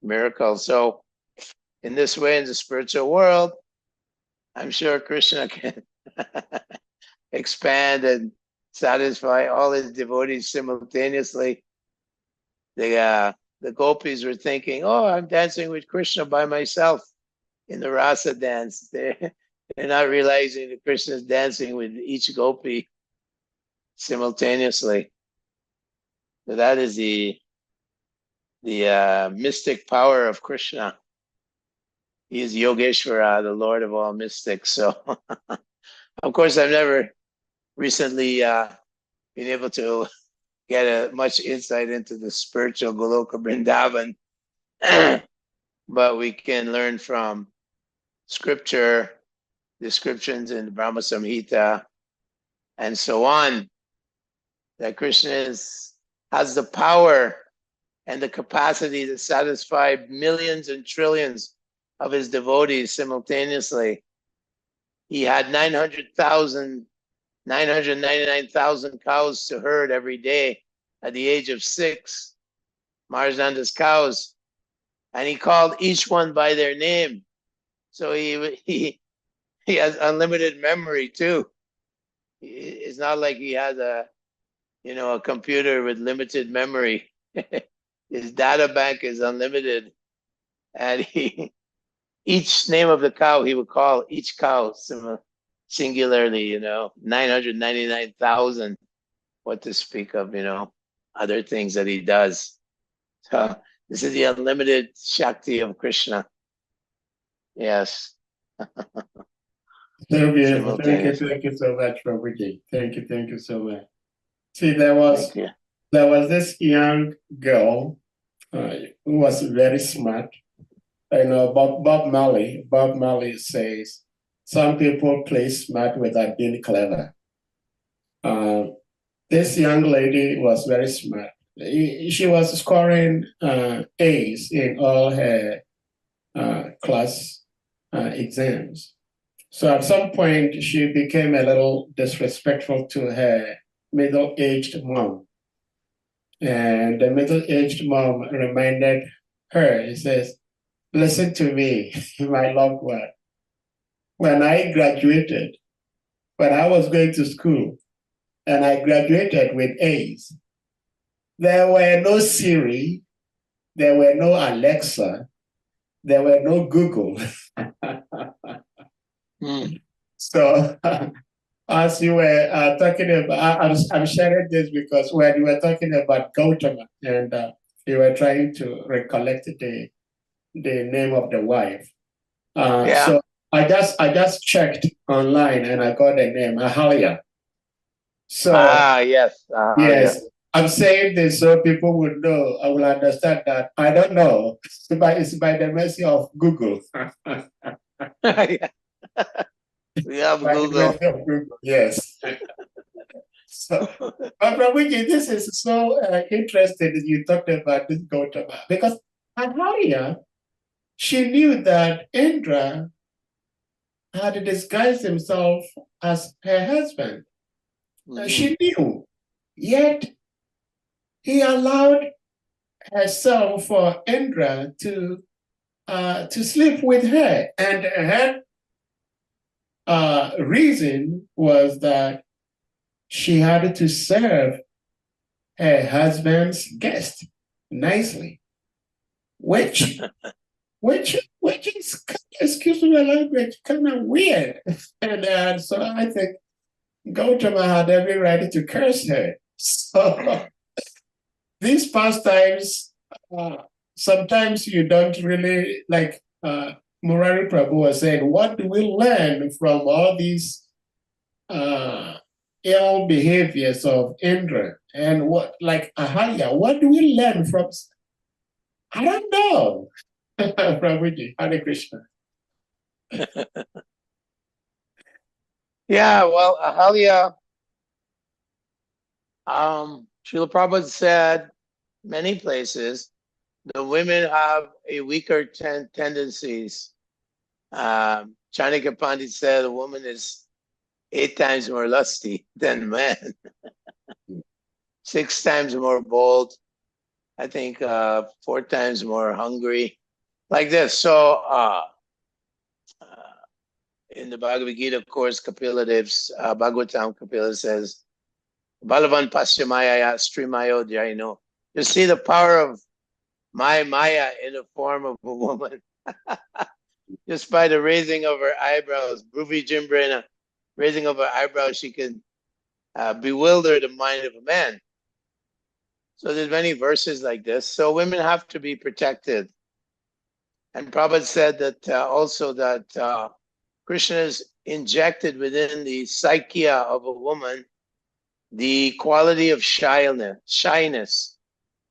miracle. So in this way, in the spiritual world, I'm sure Krishna can expand and satisfy all his devotees simultaneously. The gopis were thinking, oh, I'm dancing with Krishna by myself in the rasa dance. They're not realizing that Krishna is dancing with each gopi simultaneously. So that is the mystic power of Krishna. He is Yogeshwara, the Lord of all mystics. So, of course, I've never recently been able to get much insight into the spiritual Goloka Vrindavan, but we can learn from scripture, descriptions in the Brahma Samhita, and so on, that Krishna has the power and the capacity to satisfy millions and trillions of his devotees simultaneously. He had 999,000 cows to herd every day at the age of 6, Maharajnanda's cows, and he called each one by their name. So he has unlimited memory too. It's not like he has a computer with limited memory. His data bank is unlimited, and each name of the cow, he would call each cow singularly, 999,000, what to speak of, other things that he does. So this is the unlimited Shakti of Krishna. Yes. So beautiful. Thank you so much, Prabhuji. Thank you so much. See, there was this young girl who was very smart. Bob Marley says, some people play smart without being clever. This young lady was very smart. She was scoring A's in all her class exams. So at some point, she became a little disrespectful to her middle-aged mom. And the middle-aged mom reminded her, he says, listen to me, my loved one. When I graduated, when I was going to school, and I graduated with A's, there were no Siri, there were no Alexa, there were no Google. So as you were talking about, I'm sharing this because when you were talking about Gautama and you were trying to recollect the name of the wife. So I just checked online and I got the name, Ahalya. So yes. yes, I'm saying this so people would know, I will understand that. I don't know, but it's by the mercy of Google. We have Google. Yes. So, Prabhuji, this is so interesting that you talked about this Gautama, because Ahalya, she knew that Indra had disguised himself as her husband. She knew, yet he allowed herself for Indra to sleep with her, and her reason was that she had to serve her husband's guest nicely, which is, excuse my language, kind of weird. And so I think Gautama had every right to curse her. So these pastimes, sometimes you don't really, like Murari Prabhu was saying, what do we learn from all these ill behaviors of Indra? And what, like Ahalya, what do we learn from? I don't know. Prabhuji, Hare Krishna. Yeah, well, Ahalia, Srila Prabhupada said many places the women have a weaker tendencies. Chanakya Pandit said a woman is 8 times more lusty than man, 6 times more bold, I think 4 times more hungry, like this. So in the Bhagavad Gita, of course, Kapila Dev's Bhagavatam, Kapila says, Balavan Pasyamaya Strimayo Jaino. You see the power of Maya in the form of a woman. Just by the raising of her eyebrows, Bhuvi Jimbrena, raising of her eyebrows, she can bewilder the mind of a man. So there's many verses like this. So women have to be protected. And Prabhupada said that also that Krishna is injected within the psyche of a woman the quality of shyness.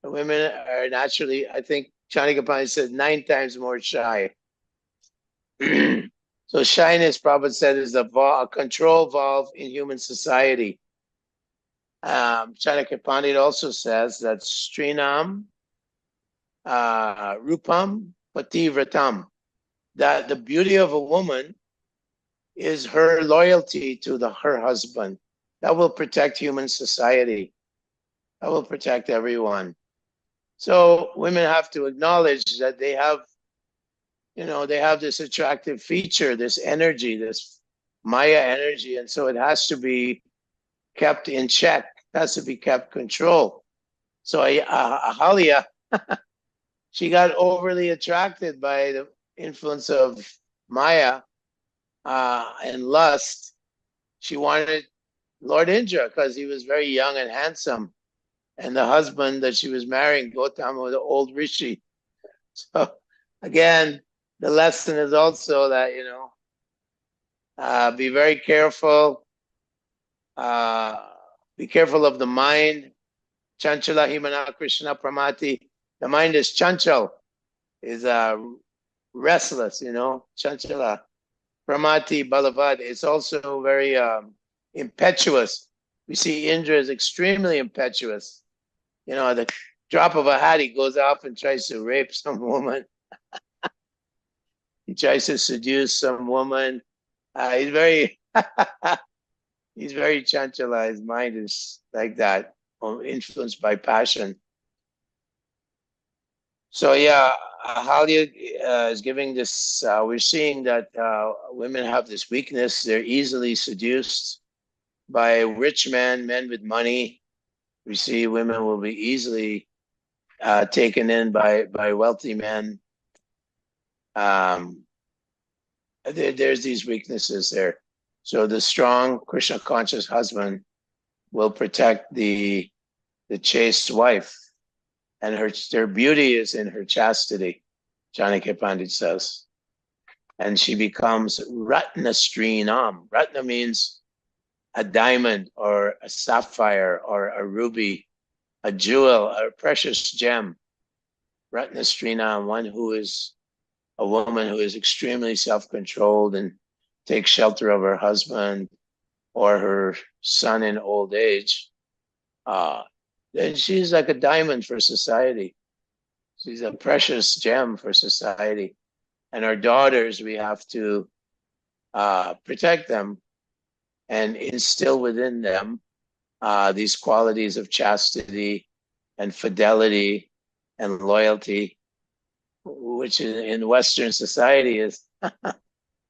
The women are naturally, I think Chanakya Pandit said, 9 times more shy. So shyness, Prabhupada said, is a control valve in human society. Chanakya Pandit also says that Strinam Rupam Pativratam, that the beauty of a woman is her loyalty to her husband. That will protect human society. That will protect everyone. So women have to acknowledge that they have, they have this attractive feature, this energy, this Maya energy, and so it has to be kept in check. It has to be kept control. So Ahalia, she got overly attracted by the influence of Maya and lust. She wanted Lord Indra because he was very young and handsome. And the husband that she was marrying, Gautama, was an old rishi. So again, the lesson is also that, be very careful. Be careful of the mind. Chanchala Himana Krishna Pramati. The mind is chanchal, is restless, Chanchala. Pramati Balavad is also very impetuous. We see Indra is extremely impetuous. The drop of a hat, he goes off and tries to rape some woman. He tries to seduce some woman. He's very, he's very chanchala. His mind is like that, influenced by passion. So yeah, Ahalia is giving this. We're seeing that women have this weakness. They're easily seduced by rich men with money. We see women will be easily taken in by wealthy men. There's these weaknesses there. So the strong Krishna conscious husband will protect the chaste wife, and her beauty is in her chastity, Chanakya Pandit says. And she becomes Ratna Srinam. Ratna means a diamond or a sapphire or a ruby, a jewel, a precious gem. Ratna Srinam, one who is a woman who is extremely self-controlled and takes shelter of her husband or her son in old age, then she's like a diamond for society. She's a precious gem for society. And our daughters, we have to protect them and instill within them these qualities of chastity and fidelity and loyalty, which in Western society is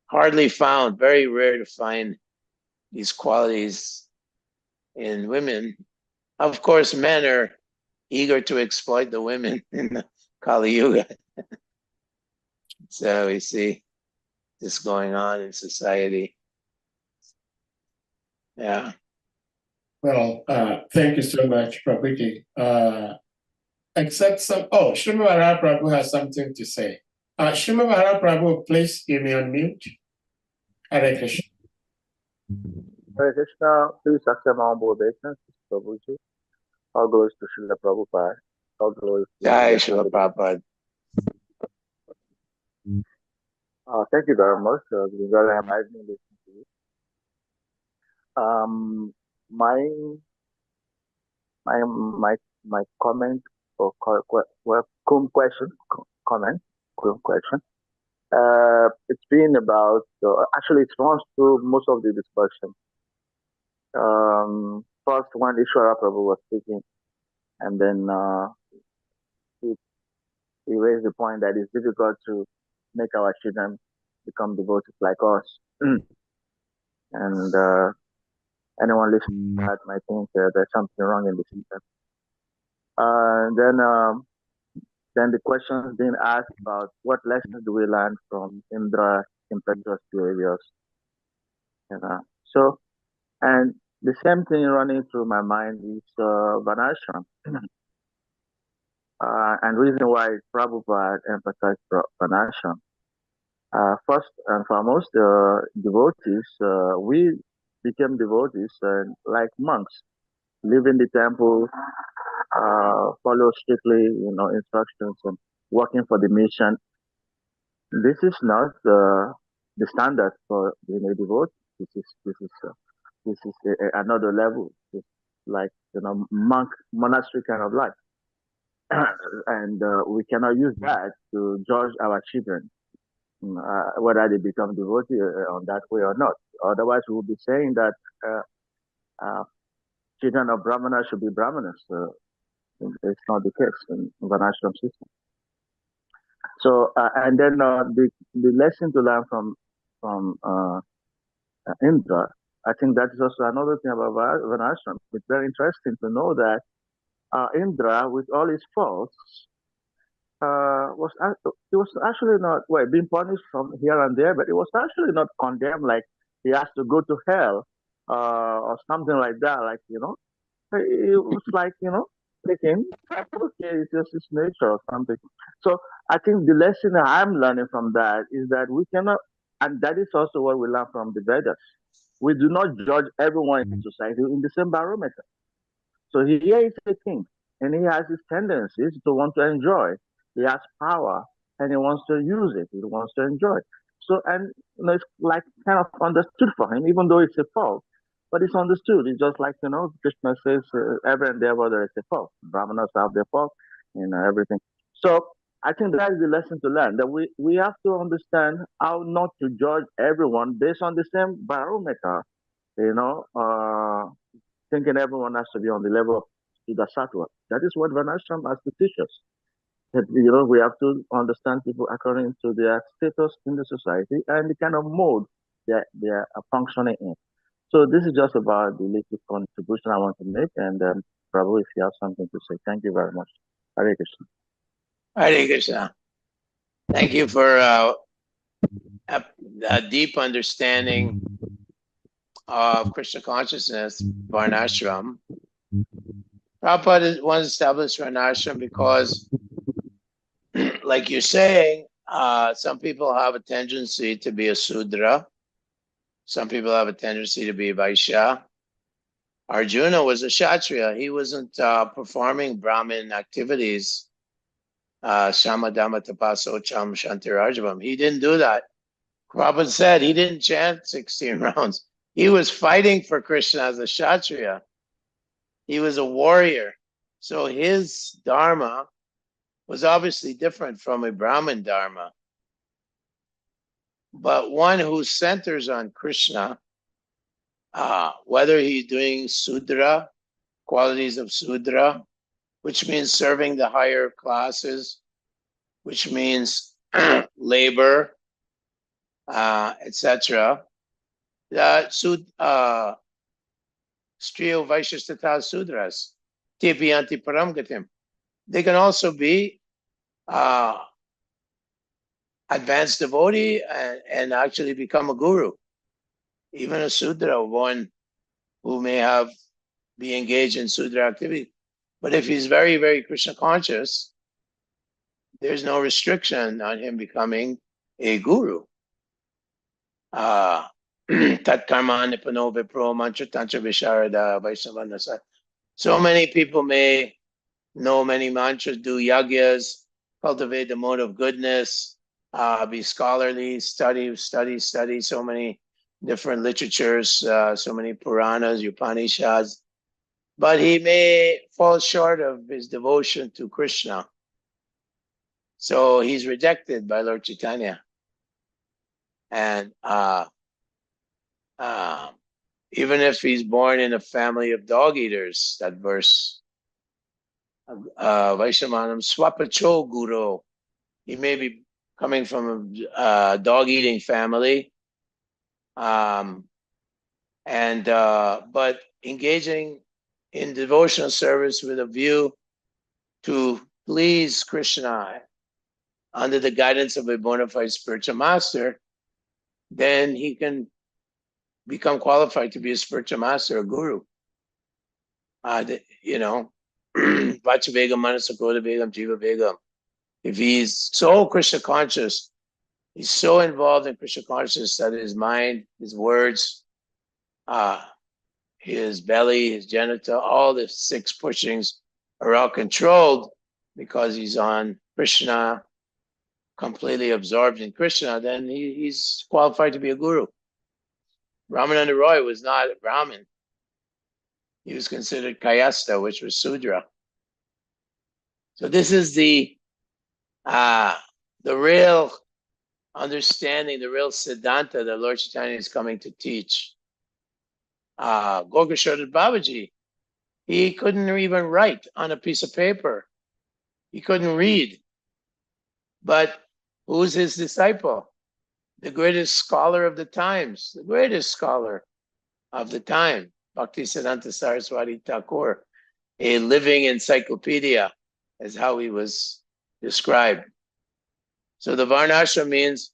hardly found, very rare to find these qualities in women. Of course, men are eager to exploit the women in the Kali Yuga. So we see this going on in society. Yeah. Well, thank you so much, Prabhuji. Except Srimad Prabhu has something to say. Srimad Prabhu, please give me unmute. Hare Krishna. Hare Krishna, please accept my humble obeisance, Prabhuji. All glories to Srila Prabhupada. All glories to Jai Srila Prabhupada. Thank you very much. It's been very enlightening listening to you. Um, my my my my comment or question comment question. It's been about actually it runs through most of the discussion. First, when Ishwara Prabhu was speaking, and then he, he raised the point that it's difficult to make our children become devotees like us. And anyone listening to that might think there's something wrong in the system. Then the questions being asked about what lessons do we learn from Indra's impetuous behaviors. You know? So, and the same thing running through my mind is Vanashram. And reason why Prabhupada emphasized Vanashram. First and foremost, devotees, we became devotees like monks, live in the temple, follow strictly, instructions and working for the mission. This is not the standard for being a devotee. This is another level. It's like monastery kind of life, and we cannot use that to judge our children whether they become devotee on that way or not. Otherwise, we will be saying that children of Brahmanas should be Brahmanas. It's not the case in Varnashram system. So, and then the lesson to learn from Indra, I think that is also another thing about Varnashram. It's very interesting to know that Indra, with all his faults, he was actually not being punished from here and there, but it was actually not condemned like he has to go to hell or something like that. Like it was like taking okay, it's just his nature or something. So I think the lesson I'm learning from that is that we cannot, and that is also what we learn from the Vedas. We do not judge everyone in society in the same barometer. So here is a king, and he has his tendencies to want to enjoy. He has power, and he wants to use it. He wants to enjoy. So, and it's like kind of understood for him, even though it's a fault. But it's understood. It's just like Krishna says, every endeavor there is a fault. Brahmanas have their fault, everything. So I think that is the lesson to learn. That we have to understand how not to judge everyone based on the same barometer. Thinking everyone has to be on the level of Siddha Sattva. That is what Varnashram has to teach us. That we have to understand people according to their status in the society and the kind of mode they are functioning in. So this is just about the little contribution I want to make, and Prabhu, if you have something to say, thank you very much. Hare Krishna. Hare Krishna. Thank you for a deep understanding of Krishna consciousness, Varnashram. Prabhupada once established Varnashram because, like you're saying, some people have a tendency to be a Sudra. Some people have a tendency to be a Vaishya. Arjuna was a Kshatriya. He wasn't performing Brahmin activities. Shama Dhamma Tapaso Cham Shantirajvam. He didn't do that. Prabhupada said he didn't chant 16 rounds. He was fighting for Krishna as a Kshatriya. He was a warrior. So his Dharma was obviously different from a Brahmin Dharma. But one who centers on Krishna, whether he's doing Sudra, qualities of Sudra, which means serving the higher classes, which means labor, etc. Striyo Vaishyas Tata Sudras, Tipiyanti Paramgatim. They can also be advanced devotee and actually become a guru. Even a Sudra, one who may be engaged in Sudra activity. But if he's very, very Krishna conscious, there's no restriction on him becoming a guru. Tat karma nipano vipro mantra tantra visharada vaisnavanasa. So many people may know many mantras, do yagyas, cultivate the mode of goodness, be scholarly, study so many different literatures, so many Puranas, Upanishads, but he may fall short of his devotion to Krishna. So he's rejected by Lord Chaitanya. And even if he's born in a family of dog eaters, that verse, Vaishnavanam Swapacho Guru, he may be coming from a dog eating family, but engaging in devotional service with a view to please Krishna under the guidance of a bona fide spiritual master, then he can become qualified to be a spiritual master, a guru. Vachavegam, Manasakota Vegam, Jiva Vegam. If he's so Krishna conscious, he's so involved in Krishna consciousness that his mind, his words, his belly, his genital, all the 6 pushings are all controlled because he's on Krishna, completely absorbed in Krishna, then he's qualified to be a guru. Ramananda Roy was not a Brahmin. He was considered Kayasta, which was Sudra. So this is the real understanding, the real Siddhanta that Lord Chaitanya is coming to teach. Gokashodat Babaji, he couldn't even write on a piece of paper. He couldn't read. But who's his disciple? The greatest scholar of the times, the greatest scholar of the time, Bhaktisiddhanta Saraswati Thakur, a living encyclopedia, is how he was described. So the Varnashram means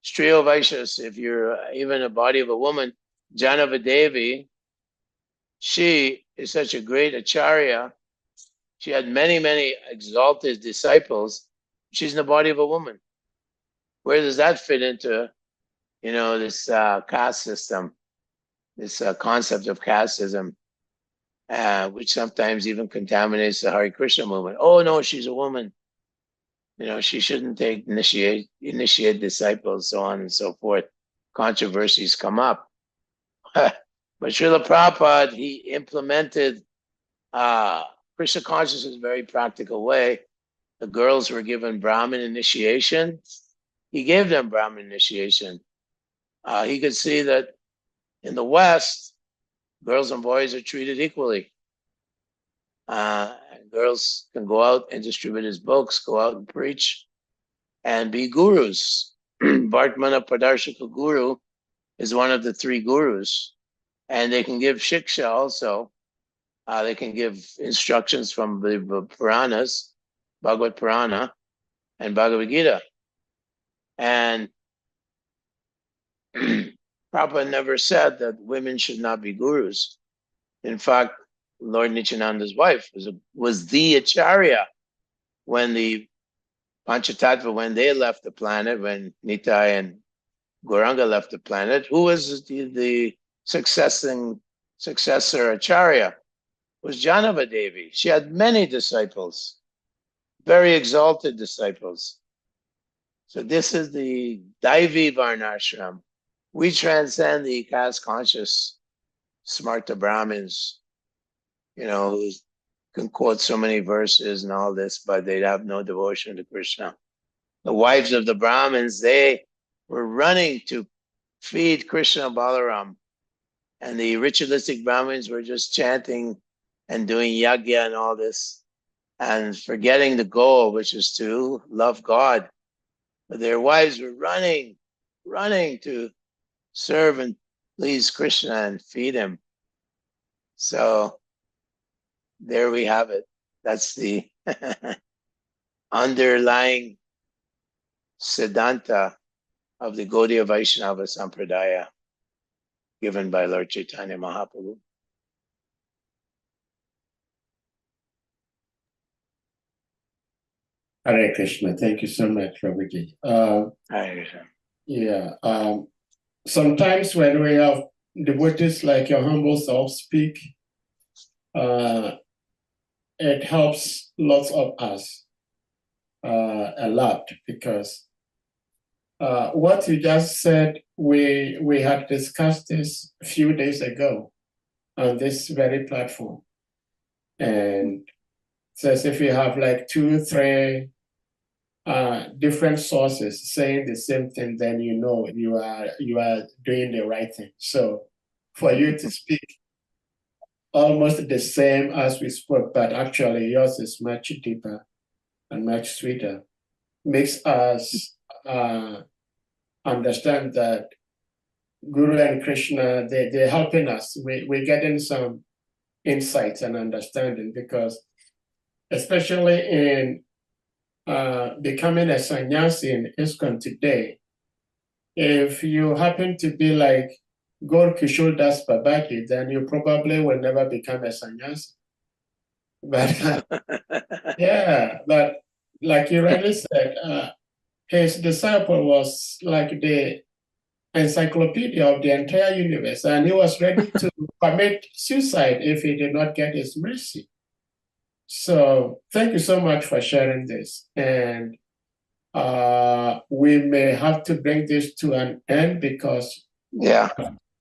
Striyo Vaishyas. If you're even a body of a woman, Janava Devi, she is such a great acharya. She had many, many exalted disciples. She's in the body of a woman. Where does that fit into, this caste system, this concept of casteism, which sometimes even contaminates the Hare Krishna movement? Oh no, she's a woman. She shouldn't take initiate disciples, so on and so forth. Controversies come up. But Srila Prabhupada, he implemented Krishna consciousness in a very practical way. The girls were given Brahmin initiation. He gave them Brahmin initiation. He could see that in the West, girls and boys are treated equally. Girls can go out and distribute his books, go out and preach, and be gurus. Vartmana Padarshika Guru is one of the 3 gurus. And they can give shiksha also. They can give instructions from the Puranas, Bhagavad Purana, and Bhagavad Gita. And Prabhupada never said that women should not be gurus. In fact, Lord Nityananda's wife was the acharya when the Panchatattva, when they left the planet, when Nitai and Gauranga left the planet. Who was the successor acharya? Was Janava Devi. She had many disciples, very exalted disciples. So this is the Daivi Varnashram. We transcend the caste conscious Smarta Brahmins, who can quote so many verses and all this, but they'd have no devotion to Krishna. The wives of the Brahmins, they were running to feed Krishna Balaram. And the ritualistic Brahmins were just chanting and doing yagya and all this, and forgetting the goal, which is to love God. But their wives were running to serve and please Krishna and feed him. So there we have it. That's the underlying Siddhanta of the Gaudiya Vaishnava Sampradaya given by Lord Chaitanya Mahaprabhu. Hare Krishna. Thank you so much, Prabhuji. Hare Krishna. Sometimes when we have devotees like your humble self speak, it helps lots of us a lot, because what you just said, we had discussed this a few days ago on this very platform. And says if you have like 2, 3 different sources saying the same thing, then you know you are doing the right thing. So for you to speak almost the same as we spoke, but actually yours is much deeper and much sweeter, makes us understand that Guru and Krishna, they're helping us. We're getting some insights and understanding, because especially in becoming a sannyasi in ISKCON today, if you happen to be like Gaur Kishore Das Babaji, then you probably will never become a sannyasi. But yeah, but like you rightly said, his disciple was like the encyclopedia of the entire universe, and he was ready to commit suicide if he did not get his mercy. So thank you so much for sharing this. And we may have to bring this to an end, because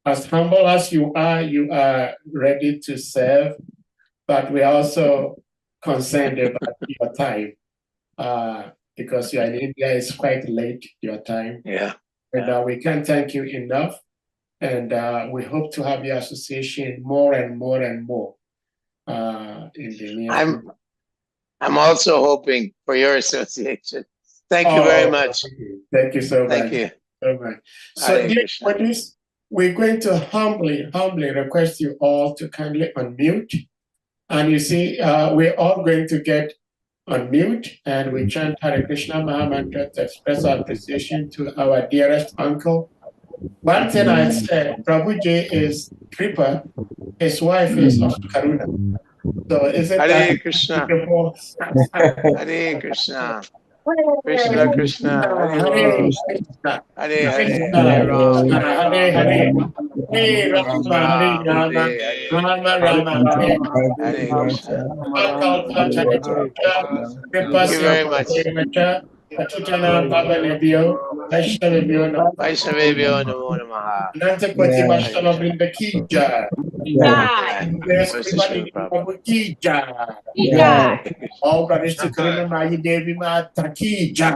as humble as you are ready to serve, but we're also concerned about your time, because you're in India, it's quite late, your time. And we can't thank you enough. And we hope to have your association more and more and more in the near future. I'm also hoping for your association. Thank you very much. Thank you so much. Thank you so much. So for this, we're going to humbly request you all to kindly unmute. And you see, we're all going to get unmute, and we chant Hare Krishna Maha Mantra to express our appreciation to our dearest uncle. One thing I said, Prabhuji is Kripa, his wife is of Karuna. So is it Hare Krishna? Hare Krishna. Krishna Krishna. Hare Krishna. Hare Hare. Hare Rama. Hare Hare. Hare Rama. Hare Rama. Rama Rama. Hare Krishna. Thank you very much. Vaishnavebhyo Namo Namaha. Nantapati Vaishnava Vrinda Ki Jai. All Ganesh Karuna Mayi Devi Mata Ki Jai.